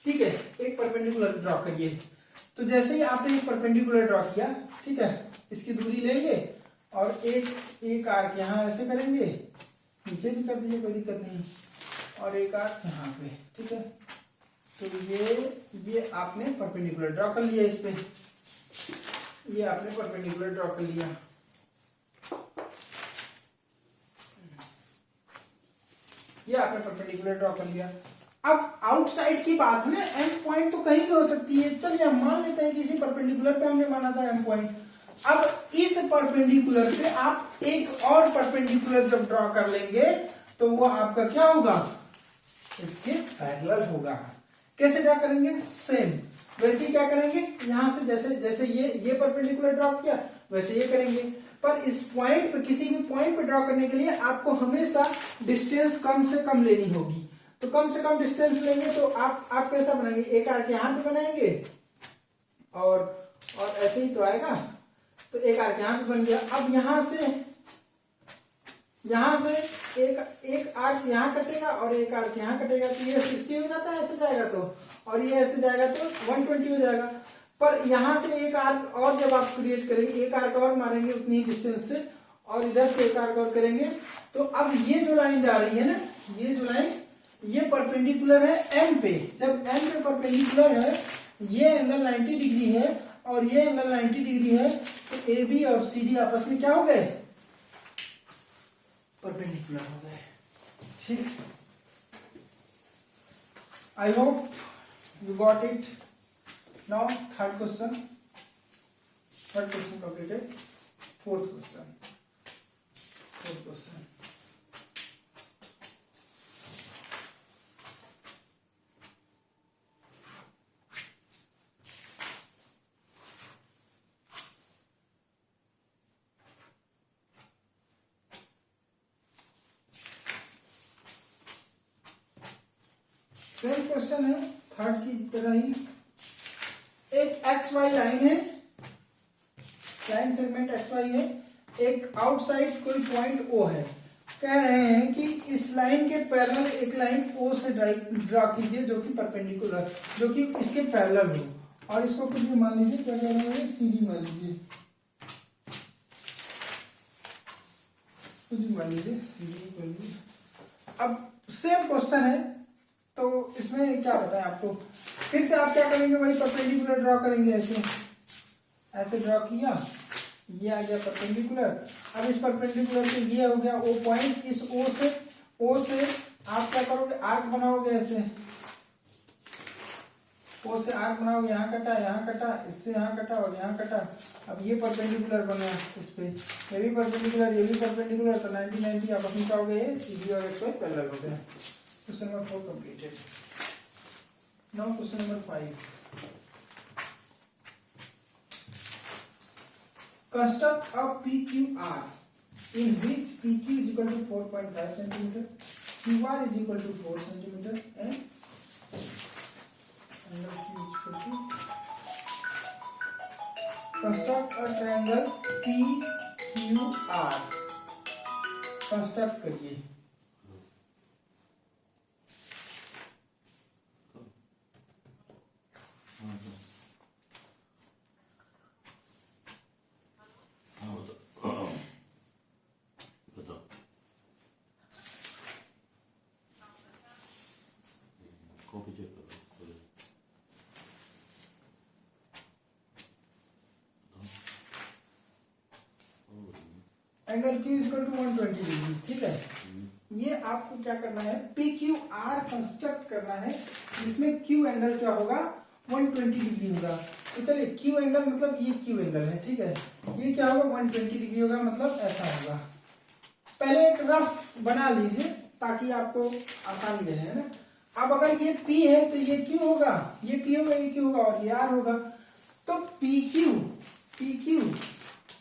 ठीक है, एक परपेंडिकुलर ड्रॉ करिए। तो जैसे ही आपने एक परपेंडिकुलर ड्रॉ किया, ठीक है, इसकी दूरी लेंगे और एक आर्क यहाँ ऐसे करेंगे, नीचे भी कर दीजिए कोई दिक्कत नहीं, और एक आर्क यहाँ पे, ठीक है। तो ये आपने परपेंडिकुलर ड्रॉ कर लिया, इस पे ये आपने परपेंडिकुलर ड्रॉ कर लिया। ये आपने परपेंडिकुलर ड्रॉ कर लिया। अब आउटसाइड की बात है ना, एम पॉइंट तो कहीं भी हो सकती है। चलिए हम मान लेते हैं कि इसी परपेंडिकुलर पे हमने माना था एम पॉइंट। अब इस परपेंडिकुलर पे आप एक और परपेंडिकुलर जब ड्रॉ कर लेंगे तो वो आपका क्या होगा, इसके पैरेलल होगा। कैसे ड्रॉ करेंगे, सेम वैसे ही क्या करेंगे, यहां से जैसे ये परपेंडिकुलर ड्रॉ किया वैसे ये करेंगे। पर इस पॉइंट पे, किसी भी पॉइंट पे ड्रॉ करने के लिए आपको हमेशा डिस्टेंस कम से कम लेनी होगी। तो कम से कम डिस्टेंस लेंगे तो आप कैसा बनाएंगे, एक आर्क यहाँ पे बनाएंगे और ऐसे ही तो आएगा। तो एक आर्क यहाँ पे बन गया। अब यहाँ से एक आर्क यहाँ कटेगा और एक आर्क यहाँ कटेगा, तो ये 60 हो जाता है ऐसे जाएगा तो, और ये ऐसे जाएगा तो 120 हो जाएगा। पर यहाँ से एक आर्क और जब आप क्रिएट करेंगे, एक आर्क और मारेंगे उतनी डिस्टेंस से, और इधर से एक आर्क और करेंगे, तो अब ये जो लाइन जा रही है ना, ये जो लाइन ये परपेंडिकुलर है एम पे। जब एम पे परपेंडिकुलर है, ये एंगल 90 डिग्री है और ये एंगल 90 डिग्री है, तो ए बी और सी डी आपस में क्या हो गए, परपेंडिकुलर हो गए। ठीक, I hope you got it. Now third question completed. Fourth question same question है थर्ड की तरह ही। एक एक्स वाई लाइन है, लाइन सेगमेंट एक्स वाई है, एक आउटसाइड कोई पॉइंट ओ है। कह रहे हैं कि इस लाइन के पैरेलल एक लाइन ओ से ड्रा कीजिए जो कि परपेंडिकुलर, जो कि इसके पैरेलल हो, और इसको कुछ भी मान लीजिए, क्या कह रहे हैं, सी डी मान लीजिए, कुछ भी मान लीजिए, सी डी कर लीजिए। अब सेम क्वेश्चन है, तो इसमें क्या बताएं आपको, फिर से आप क्या करेंगे, वही परपेंडिकुलर ड्रॉ करेंगे, ऐसे ड्रॉ किया, ये आ गया परपेंडिकुलर। अब इस परपेंडिकुलर से ये हो गया ओ पॉइंट, इस ओ से आप क्या करोगे, आर्क बनाओगे, ऐसे ओ से आर्क बनाओगे, यहाँ कटा, इससे यहाँ कटा और यहाँ कटा। अब ये परपेंडिकुलर बना इस पे, ये भी परपेंडिकुलर, तो 90 आप अपनी पाओगे, सी डी और एक्स वाई पैरेलल हो गए। Question number 4 completed. Now question number 5. Construct a PQR in which PQ is equal to 4.5 cm, QR is equal to 4 cm, and angle Q is equal to. Construct a triangle PQR. Construct करिए। Angle Q equal to 120 degree, ठीक है। ये आपको क्या करना है, PQR construct करना है, जिसमें Q एंगल क्या होगा, 120 डिग्री होगा। तो चलिए Q एंगल मतलब ये Q एंगल है, ठीक है, ये क्या होगा, 120 डिग्री होगा, मतलब ऐसा होगा। पहले एक रफ बना लीजिए ताकि आपको आसानी रहे, है ना। अब अगर ये P है तो ये Q होगा, ये P होगा, ये Q होगा, और ये R होगा। तो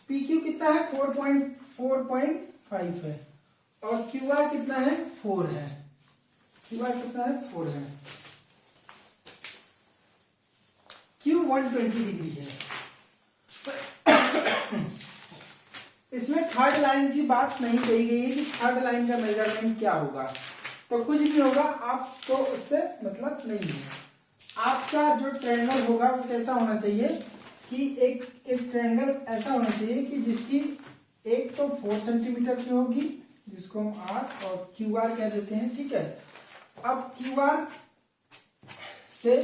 PQ कितना है, 4.5 है, और QR कितना है, 4 है। QR कितना है, 4 है। Q 120 डिग्री है। इसमें थर्ड लाइन की बात नहीं कही गई है कि थर्ड लाइन का मेजरमेंट क्या होगा, तो कुछ भी होगा आपको उससे मतलब नहीं है। आपका जो ट्रायंगल होगा वो कैसा होना चाहिए कि एक ट्रायंगल ऐसा होना चाहिए कि जिसकी एक तो 4 सेंटीमीटर की होगी, जिसको हम आर और क्यू आर कह देते हैं, ठीक है। अब क्यू आर से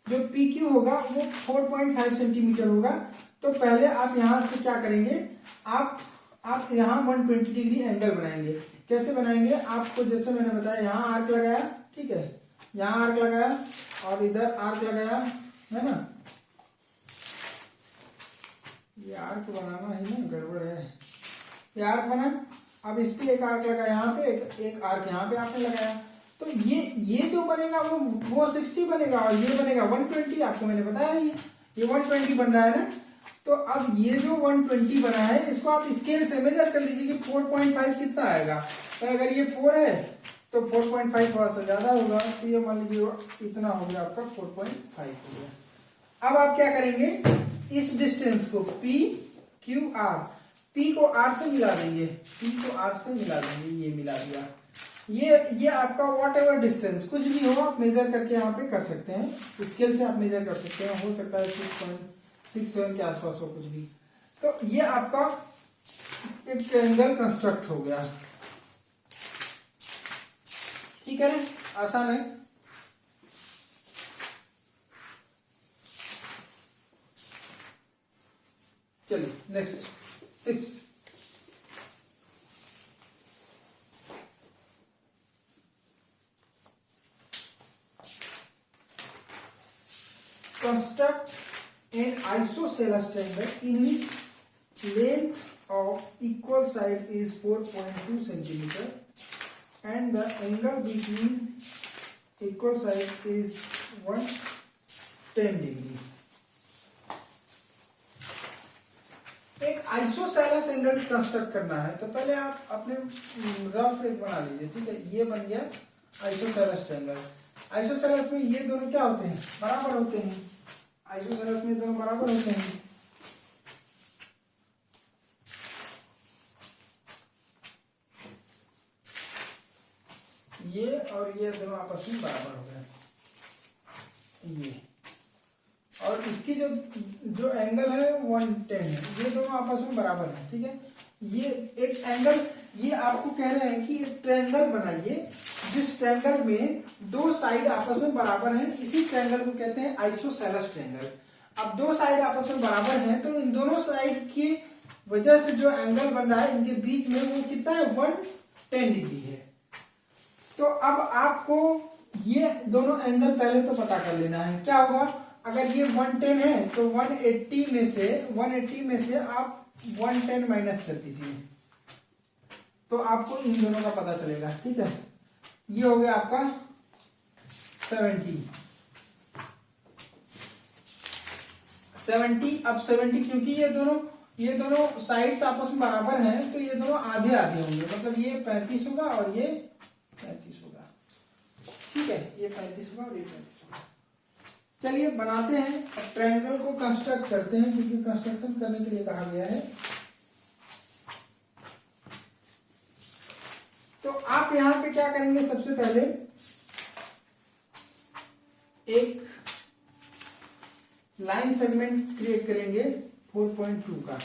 जो पी क्यू होगा वो 4.5 सेंटीमीटर होगा। तो पहले आप यहां से क्या करेंगे, आप यहाँ 120 डिग्री एंगल बनाएंगे। कैसे बनाएंगे, आपको जैसे मैंने बताया, यहाँ आर्क लगाया, ठीक है, यहाँ आर्क लगाया और इधर आर्क लगाया, है ना। ये आर्क बनाना है ना, गड़बड़ है। ये आर्क बना, अब इस पे एक आर्क लगा, यहाँ पे एक आर्क यहाँ पे आपने लगाया। तो ये जो बनेगा वो 60 बनेगा और ये बनेगा 120। आपको मैंने बताया ये 120 बन रहा है ना। तो अब ये जो 120 बना है, इसको आप स्केल से मेजर कर लीजिए कि 4.5 कितना आएगा। तो अगर ये 4 है तो 4.5 थोड़ा सा ज़्यादा होगा, तो ये मान लीजिए इतना हो गया आपका 4.5 हो गया। अब आप क्या करेंगे, इस डिस्टेंस को पी क्यू आर, पी को आर से मिला देंगे, पी को आर से मिला देंगे, ये मिला दिया। ये आपका वॉट एवर डिस्टेंस कुछ भी हो आप मेजर करके यहाँ पे कर सकते हैं, स्केल से आप मेजर कर सकते हैं, हो सकता है 6.67 के आसपास हो कुछ भी। तो ये आपका एक ट्रायंगल कंस्ट्रक्ट हो गया। ठीक है, आसान है। चलिए next 6। Construct an isosceles triangle in which length of equal side is 4.2 centimeter and the angle between equal sides is 110 degree. एक आइसोसेलेस एंगल कंस्ट्रक्ट करना है, तो पहले आप अपने रफ एक बना लीजिए। ठीक है, ये बन गया आइसोसेलेस ट्रायंगल। आइसोसेलेस में ये दोनों क्या होते हैं, बराबर होते हैं। आइसोसेलेस में दोनों बराबर होते हैं। ये और ये दोनों आपस में बराबर हो गए। ये और इसकी जो एंगल है 110 है, ये दोनों आपस में बराबर है। ठीक है, ये एक एंगल, ये आपको कह रहे हैं कि एक ट्रायंगल बनाइए जिस ट्रायंगल में दो साइड आपस में बराबर हैं, इसी ट्रायंगल को कहते हैं आइसोसेलेस ट्रायंगल। अब दो साइड आपस में बराबर हैं, तो इन दोनों साइड की वजह से जो एंगल बन रहा है इनके बीच में वो कितना है, 110 डिग्री है। तो अब आपको ये दोनों एंगल पहले तो पता कर लेना है। क्या होगा, अगर ये 110 है तो 180 में से आप 110 माइनस कर दीजिए, तो आपको इन दोनों का पता चलेगा। ठीक है, ये हो गया आपका 70। अब 70 क्योंकि ये दोनों साइड्स आपस में बराबर हैं, तो ये दोनों आधे आधे होंगे, मतलब ये 35 होगा और ये 35 होगा। ठीक है, ये 35 होगा और ये 35 होगा। चलिए बनाते हैं, अब ट्रायंगल को कंस्ट्रक्ट करते हैं, क्योंकि कंस्ट्रक्शन करने के लिए कहा गया है। तो आप यहां पे क्या करेंगे, सबसे पहले एक लाइन सेगमेंट क्रिएट करेंगे 4.2 का।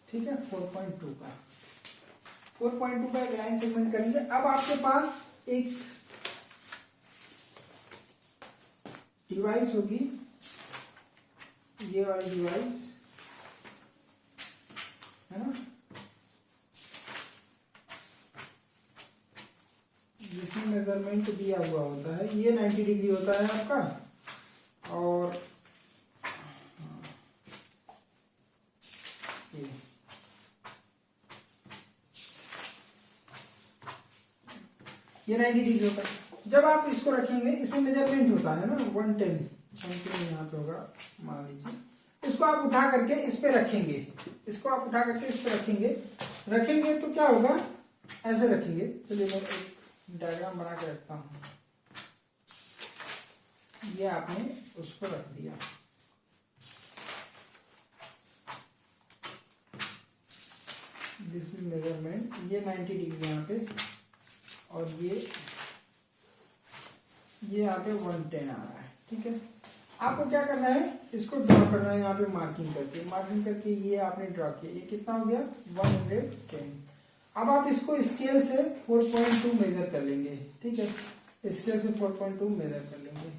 ठीक है, 4.2 का एक लाइन सेगमेंट करेंगे। अब आपके पास एक डिवाइस होगी, ये वाली डिवाइस है ना, जिसमें मेजरमेंट दिया हुआ होता है। ये 90 डिग्री होता है आपका, और ये 90 डिग्री होता है। जब आप इसको रखेंगे, इसमें मेजरमेंट होता है ना 110 यहाँ पे होगा, मान लीजिए। इसको आप उठा करके इस पे रखेंगे, रखेंगे तो क्या होगा, ऐसे रखेंगे। चलिए मैं एक डायग्राम बना के रखता हूँ। ये आपने उसको रख दिया, दिस इज मेजरमेंट। ये 90 डिग्री यहाँ पे, और ये यहाँ पे 110 आ रहा है। ठीक है, आपको क्या करना है, इसको ड्रॉ करना है यहाँ पे मार्किंग करके ये आपने ड्रॉ किया। ये कितना हो गया, 110। अब आप इसको स्केल से 4.2 मेजर कर लेंगे। ठीक है, स्केल से 4.2 मेजर कर लेंगे।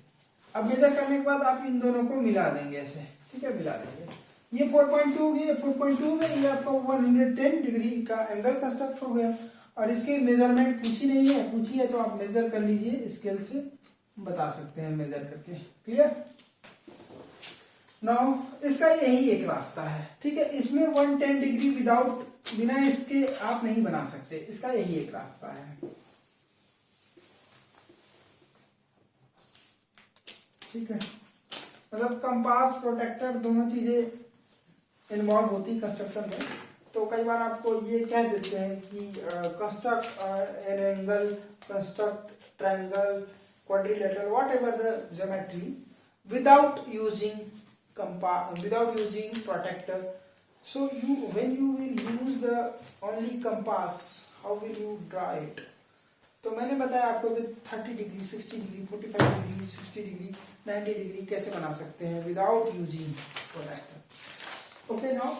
अब मेजर करने के बाद आप इन दोनों को मिला देंगे ऐसे। ठीक है, मिला देंगे। ये 4.2 हो गया, 4.2 हो गया, ये आपका 110 डिग्री का एंगल कंस्ट्रक्ट हो गया। और इसकी मेजरमेंट पूछी है तो आप मेजर कर लीजिए, स्केल से बता सकते हैं मेजर करके। क्लियर? नाउ इसका यही एक रास्ता है। ठीक है, इसमें 110 डिग्री बिना इसके आप नहीं बना सकते, इसका यही एक रास्ता है। ठीक है, मतलब कंपास, प्रोटेक्टर, दोनों चीजें इन्वॉल्व होती कंस्ट्रक्शन में। तो कई बार आपको ये कह देते हैं कि construct an angle construct triangle, quadrilateral, whatever the geometry, without using without using protractor. So when you will use the only compass, how will you draw it? तो मैंने बताया आपको कि 30 degree, 60 degree, 45 degree, 60 degree, 90 degree कैसे बना सकते हैं without using protractor. Okay, now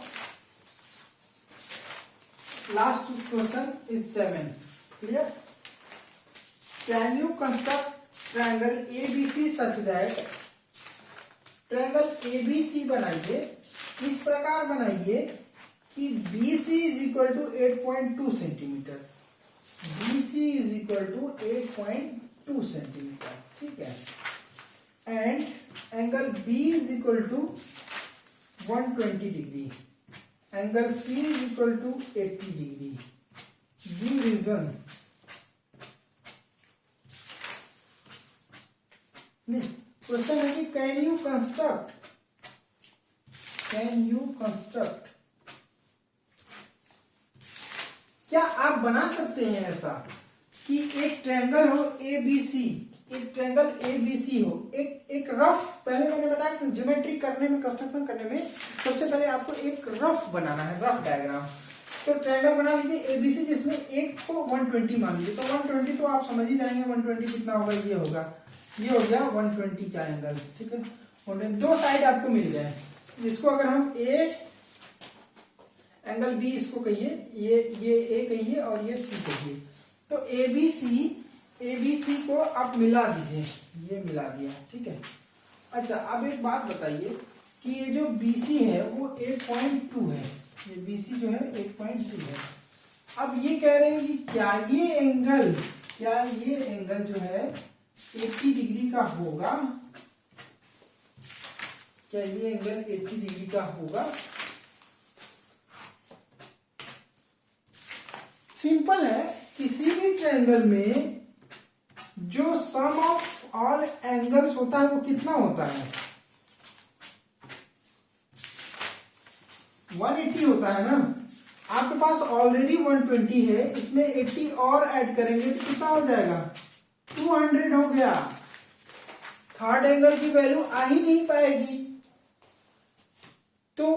last question is 7. Clear? Can you construct triangle ABC such that, triangle ABC बनाइए, इस प्रकार बनाइए कि BC is equal to 8.2 centimetre, BC is equal to 8.2 centimetre. ठीक है. And angle B is equal to 120 degree, angle C is equal to 80 degree. Give reason. नहीं, question है कि can you construct, can you construct, क्या आप बना सकते हैं ऐसा कि एक ट्रायंगल हो ABC, एक ट्रायंगल ABC हो, एक रफ, पहले मैंने बताया कि ज्योमेट्री करने में, कंस्ट्रक्शन करने में सबसे पहले आपको एक रफ बनाना है, रफ डायग्राम. तो ट्रायंगल बना लीजिए ABC जिसमें एक को 120 मान लीजिए. तो 120 तो आप समझ ही जाएंगे 120 कितना होगा. ये होगा, ये हो गया 120 का एंगल. ठीक है. और दो साइड आपको मिल गए. इसको अगर हम A एंगल B इसको कहिए, ये A कहिए और ये C कहिए. तो ABC को आप मिला दीजिए, ये मिला दिया. ठीक है. अच्छा, अब एक बात बताइए कि ये जो BC है वो 8.2 है, ये BC जो है 8.2 है. अब ये कह रहे हैं कि क्या ये एंगल जो है 80 डिग्री का होगा, क्या ये एंगल 80 डिग्री का होगा? सिंपल है, किसी भी ट्रायंगल में जो सम ऑफ ऑल एंगल्स होता है वो कितना होता है? 180 होता है ना. आपके पास ऑलरेडी 120 है, इसमें 80 और ऐड करेंगे तो कितना हो जाएगा? 200 हो गया. थर्ड एंगल की वैल्यू आ ही नहीं पाएगी. तो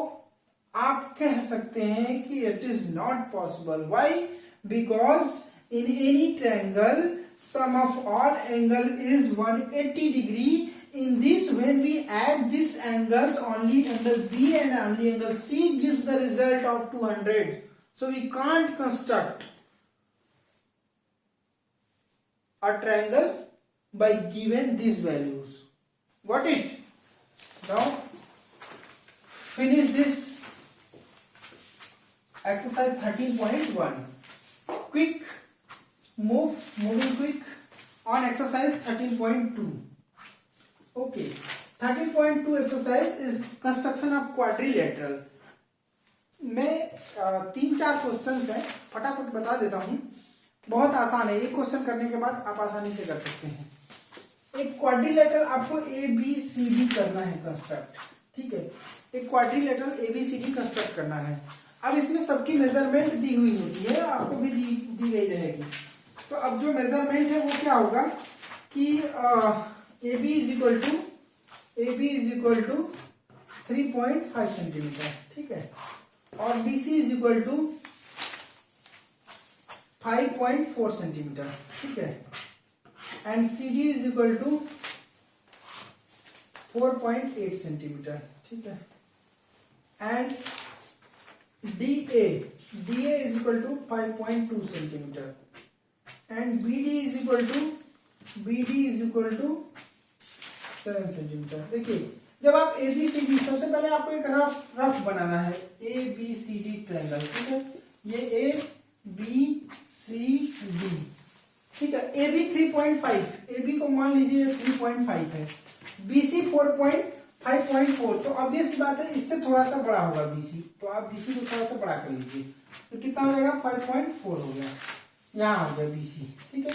आप कह सकते हैं कि it is not possible. Why? Because in any triangle sum of all angle is 180 degree. In this, when we add these angles, only angle B and only angle C gives the result of 200. So we can't construct a triangle by given these values. Got it? Now finish this exercise 13.1. Moving quick on exercise 13.2. Okay, 13.2 exercise is construction of quadrilateral. मैं 3-4 questions हैं, फटाफट बता देता हूं. बहुत आसान है, एक क्वेश्चन करने के बाद आप आसानी से कर सकते हैं. एक क्वाड्रिलेटरल आपको ABCD करना है कंस्ट्रक्ट. ठीक है. एक क्वाड्रिलेटरल ABCD कंस्ट्रक्ट करना है. अब इसमें सबकी मेजरमेंट दी हुई होती है, आपको भी दी गई रहेगी. तो अब जो मेजरमेंट है वो क्या होगा कि AB is equal to 3.5 centimetre. ठीक है. और BC is equal to 5.4 centimetre. ठीक है. And CD is equal to 4.8 centimetre. ठीक है. And DA is equal to 5.2 centimetre. And BD is equal to 7 centimetre. देखिए, जब आप ABCD, सबसे पहले आपको एक रफ बनाना है ABCD ट्रायंगल. ठीक है. ये ABCD. ठीक है. AB 3.5, AB को मान लीजिए 3.5 है, BC 5.4. तो ऑब्वियस बात है इससे थोड़ा सा बड़ा होगा BC. तो आप BC को थोड़ा सा बड़ा कर लीजिए. तो कितना हो जाएगा? 5.4 हो गया. यहाँ हो गया BC. ठीक है.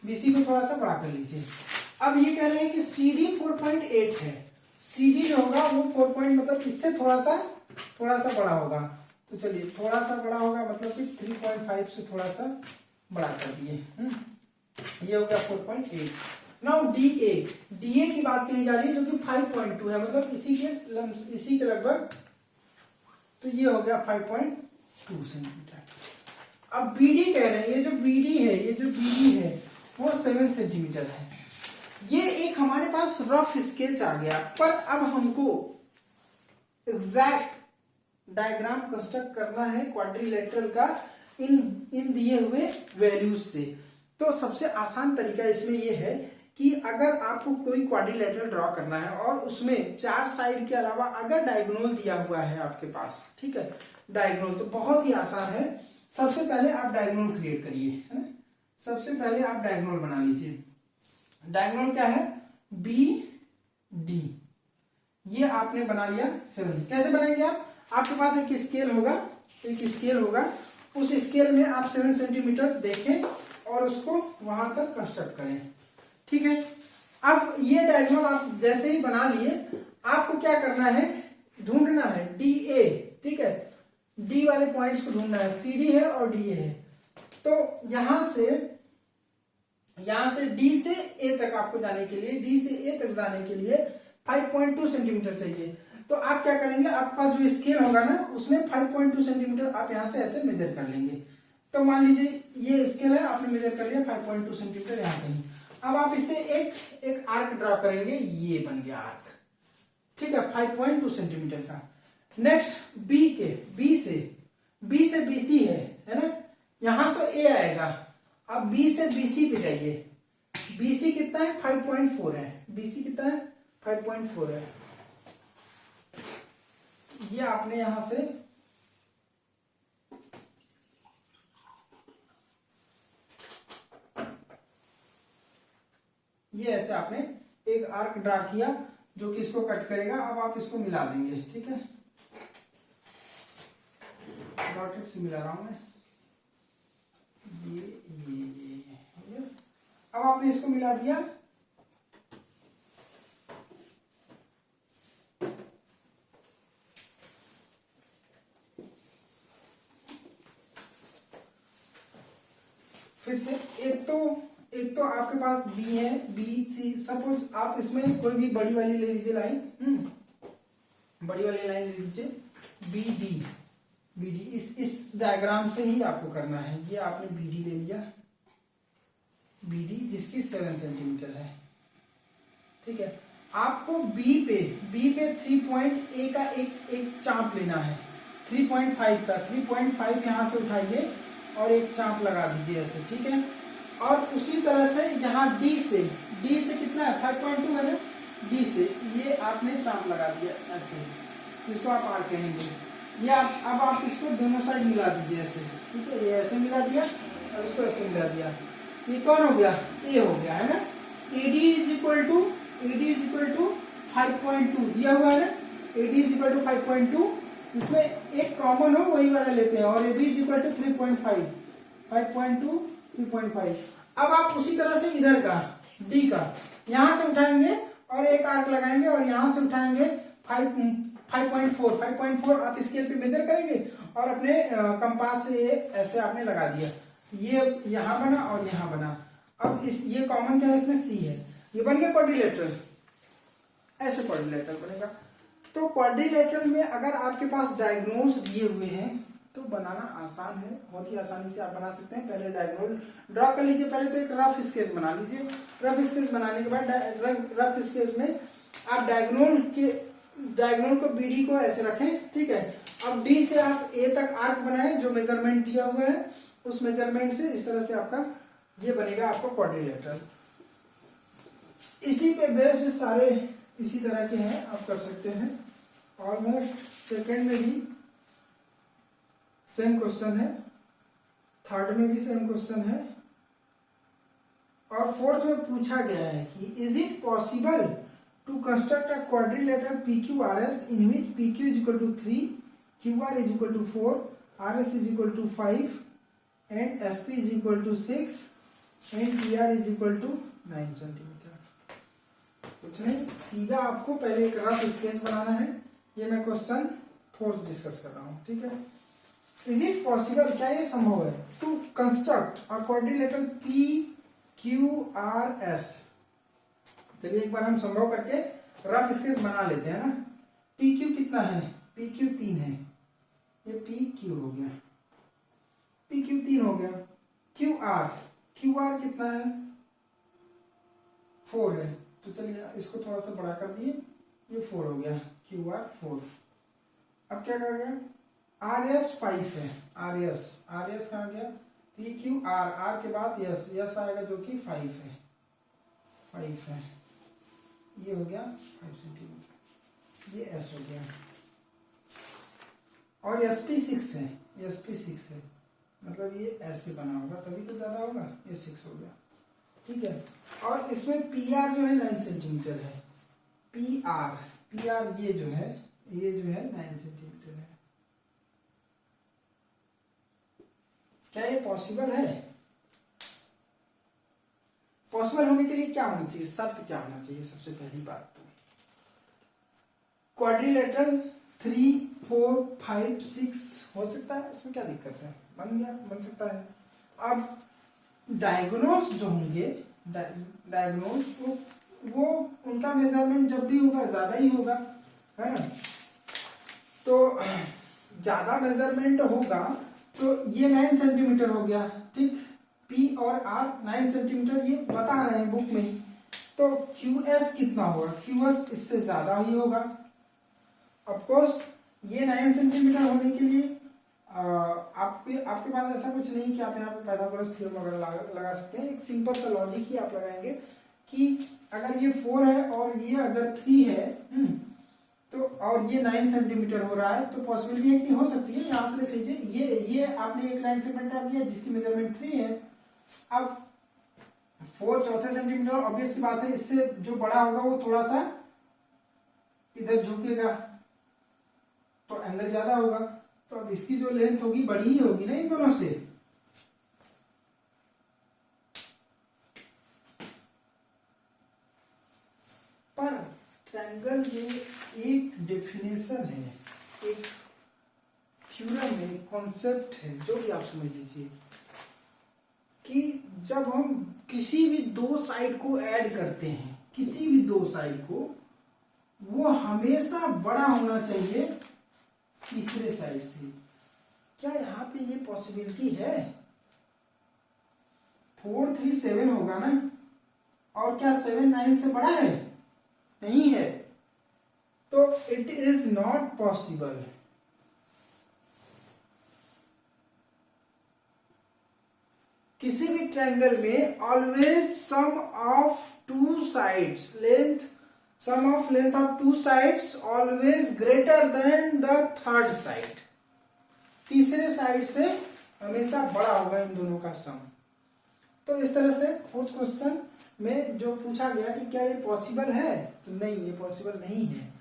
BC को थोड़ा सा बड़ा कर लीजिए. अब ये कह रहे हैं कि CD 4.8 है. CD जो होगा वो 4 मतलब इससे थोड़ा सा बड़ा होगा. तो चलिए, थोड़ा सा बड़ा होगा मतलब कि 3.5 से थोड़ा सा बड़ा कर दिए. ये हो गया 4.8। नाउ डीए की बात कही जा रही है जो कि 5.2 है, मतलब इसी के लगभग, तो ये हो गया 5.2 सेंटीमीटर। अब बीडी कह रहे हैं, ये जो बीडी है वो 7 सेंटीमीटर है। ये एक हमारे पास रफ स्केच आ गया, पर अब हमको एग्जैक्ट डायग्राम कंस्ट्रक्ट करना है क्वाड्रिलेटरल का इन दिए हुए वैल्यूज से। तो सबसे आसान तरीका इसमें यह है कि अगर आपको कोई क्वाड्रिलेटरल ड्रॉ करना है और उसमें 4 साइड के अलावा अगर डायगोनल दिया हुआ है आपके पास, ठीक है, डायगोनल, तो बहुत ही आसान है। सबसे पहले आप डायगोनल क्रिएट करिए, है ना। सबसे पहले आप डायगोनल बना लीजिए। डायगोनल क्या है? बी डी, ये आपने बना लिया 7। कैसे बनाएंगे आप? आपके पास एक स्केल होगा, उस स्केल में आप 7 सेंटीमीटर देखें और उसको वहां तक कंस्ट्रक्ट करें, ठीक है। अब ये डायगोनल आप जैसे ही बना लिए, आपको क्या करना है? ढूंढना है डी ए, ठीक है, डी वाले पॉइंट्स को ढूंढना है। सी डी है और डी ए है, तो यहां से डी से ए तक आपको जाने के लिए, डी से ए तक जाने के लिए 5.2 सेंटीमीटर चाहिए। तो आप क्या करेंगे, आपका जो स्केल होगा ना, उसमें 5.2 सेंटीमीटर आप यहां से ऐसे मेजर कर लेंगे। तो मान लीजिए ये स्केल है, आपने मेजर कर लिया 5.2 सेंटीमीटर यहाँ कहीं। अब आप इसे एक आर्क ड्रॉ करेंगे, ये बन गया आर्क, ठीक है, 5.2 सेंटीमीटर का। नेक्स्ट बी से बीसी है ना, यहां तो ए आएगा। अब बी से बीसी पे जाइए। बीसी कितना है? 5.4 है। बीसी कितना है? 5.4 है। ये आपने यहां से ये ऐसे आपने एक आर्क ड्रा किया जो कि इसको कट करेगा। अब आप इसको मिला देंगे, ठीक है, डॉटेड से मिला रहा हूं मैं, ये अब आपने इसको मिला दिया। फिर से एक तो आपके पास बी है, बी सी, सपोज आप इसमें कोई भी बड़ी वाली ले लीजिए लाइन, बड़ी वाली लाइन ले लीजिए, बी डी, इस डायग्राम से ही आपको करना है। ये आपने बी डी ले लिया, बी डी जिसकी 7 सेंटीमीटर है, ठीक है। आपको बी पे 3.A का एक चाप लेना है, 3.5 का, 3.5 यहां से उठाइए और एक चाप लगा दीजिए ऐसे, ठीक है। और उसी तरह से यहाँ डी से कितना है? 5.2 है ना, डी से ये आपने चाप लगा दिया ऐसे, इसको आप आर कहेंगे। ये अब आप इसको दोनों साइड मिला दीजिए ऐसे, ठीक है, ये ऐसे मिला दिया और इसको ऐसे मिला दिया। ये कौन हो गया? ए हो गया, है ना। AD इज इक्वल टू 5.2 दिया हुआ है ना, AD इज इक्वल टू 5.2, इसमें एक कॉमन हो वही वाला लेते हैं, और AB इज इक्वल टू 3.5, 5.2 3.5। अब आप उसी तरह से इधर का डी का यहां से उठाएंगे और एक आर्क लगाएंगे और यहां से उठाएंगे 5.4 आप स्केल पे मेजर करेंगे और अपने कंपास से ऐसे आपने लगा दिया। ये यहां बना और यहां बना। अब ये कॉमन क्या है? इसमें सी है। ये बन गया क्वाड्रिलेटरल, ऐसे क्वाड्रिलेटरल बनेगा। तो क्वाड्रिलेटरल में अगर आपके पास डायगोनल्स दिए हुए हैं तो बनाना आसान है, बहुत ही आसानी से आप बना सकते हैं। पहले डायगोनल ड्रॉ कर लीजिए, पहले तो एक रफ स्केच बना लीजिए। रफ स्केच बनाने के बाद रफ स्केच में आप डायगोनल को बीडी को ऐसे रखें, ठीक है। अब डी से आप ए तक आर्क बनाएं, जो मेजरमेंट दिया हुआ है उस मेजरमेंट से इस तरह से आपका ये बनेगा आपको क्वाड्रिलेटरल। इसी पे बेस्ड सारे इसी तरह के हैं, आप कर सकते हैं। ऑलमोस्ट सेकंड में भी सेम क्वेश्चन है, थर्ड में भी सेम क्वेश्चन है, और फोर्थ में पूछा गया है कि is it possible to construct a quadrilateral PQRS in which PQ is equal to 3, QR is equal to 4, RS is equal to 5 and SP is equal to 6 and PR is equal to 9 centimetre. कुछ नहीं, सीधा आपको पहले एक rough sketch बनाना है। ये मैं question fourth discuss कर रहा हूँ, ठीक है। इज इट पॉसिबल, क्या ये संभव है, to construct a quadrilateral QRS। चलिए एक बार हम संभव करके रफ स्केच बना लेते हैं ना। PQ कितना है? PQ 3 है, ये PQ हो गया, PQ 3 हो गया। QR कितना है? 4 है। तो चलिए इसको थोड़ा सा बड़ा कर दिए, ये 4 हो गया, QR 4। अब क्या कहा गया? RS 5 है, RS कहाँ गया? PQR के बाद यस आएगा जो कि 5 है, ये हो गया 5 सेंटीमीटर, ये S हो गया। और SP 6 है, मतलब ये ऐसे बना होगा तभी तो ज्यादा होगा, ये 6 हो गया, ठीक है। और इसमें PR जो है 9 सेंटीमीटर है, PR ये जो है 9 सेंटीमीटर है। क्या ये पॉसिबल है? पॉसिबल होने के लिए क्या होना चाहिए, शर्त क्या होना चाहिए? सबसे पहली बात तो क्वाड्रिलेटरल 3, 4, 5, 6 हो सकता है, इसमें क्या दिक्कत है? बन सकता है। अब डायगोनल्स जो होंगे, डायगोनल्स वो उनका मेजरमेंट जब भी होगा ज्यादा ही होगा, है ना। तो ज्यादा मेजरमेंट होगा तो ये 9 सेंटीमीटर हो गया, ठीक। P और R 9 सेंटीमीटर ये बता रहे हैं बुक में। तो QS कितना होगा? QS इससे ज्यादा ही होगा। ऑफकोर्स ये 9 सेंटीमीटर होने के लिए आपके पास ऐसा कुछ नहीं कि आप यहाँ पे पाइथागोरस थ्योरम वगैरह लगा सकते हैं। एक सिंपल सा लॉजिक ही आप लगाएंगे कि अगर ये 4 है और ये अगर 3 है, तो और ये 9 सेंटीमीटर हो रहा है, तो पॉसिबिलिटी है कि हो सकती है। यहाँ से देख लीजिए, ये आपने एक लाइन सेगमेंट ड्रा किया जिसकी मेजरमेंट 3 है। अब 4 चौथे सेंटीमीटर, ऑब्वियस सी बात है इससे जो बड़ा होगा वो थोड़ा सा इधर झुकेगा तो एंगल ज्यादा होगा। तो अब इसकी जो लेंथ होगी बड़ी ही होगी ना इन दोनों से। पर ट्रायंगल में एक डेफिनेशन है, एक थ्योरम है, कॉन्सेप्ट है, जो भी आप समझ लीजिए कि जब हम किसी भी दो साइड को ऐड करते हैं, किसी भी दो साइड को, वो हमेशा बड़ा होना चाहिए तीसरे साइड से। क्या यहाँ पे ये पॉसिबिलिटी है? 4, 3, 7 होगा ना, और क्या 7, 9 से बड़ा है? नहीं है। तो इट इज नॉट पॉसिबल। किसी भी ट्रायंगल में always sum of two sides sum of length of two sides always greater than the third side. तीसरे साइड से हमेशा बड़ा होगा इन दोनों का सम। तो इस तरह से फोर्थ क्वेश्चन में जो पूछा गया कि क्या ये पॉसिबल है, तो नहीं, ये पॉसिबल नहीं है,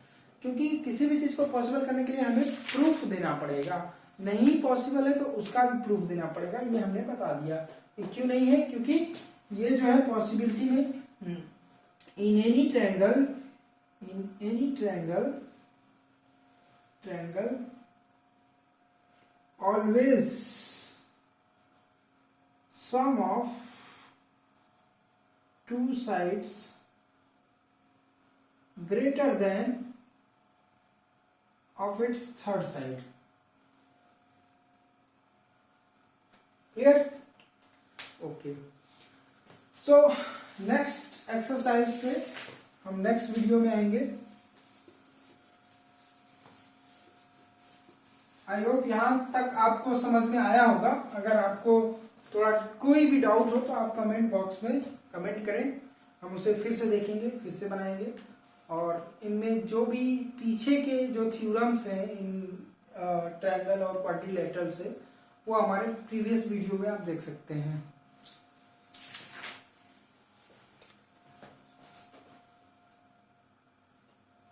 क्योंकि किसी भी चीज को पॉसिबल करने के लिए हमें प्रूफ देना पड़ेगा। नहीं पॉसिबल है तो उसका भी प्रूफ देना पड़ेगा, ये हमने बता दिया। क्यों नहीं है? क्योंकि ये जो है पॉसिबिलिटी में in any triangle always sum of two sides greater than of its third side. Clear? Okay. So next exercise पे हम next वीडियो में आएंगे। आई होप यहाँ तक आपको समझ में आया होगा। अगर आपको थोड़ा कोई भी डाउट हो तो आप कमेंट बॉक्स में कमेंट करें, हम उसे फिर से देखेंगे, फिर से बनाएंगे। और इनमें जो भी पीछे के जो थ्योरम्स हैं इन ट्रायंगल और क्वाड्रिलेटरल से, वो हमारे प्रीवियस वीडियो में आप देख सकते हैं।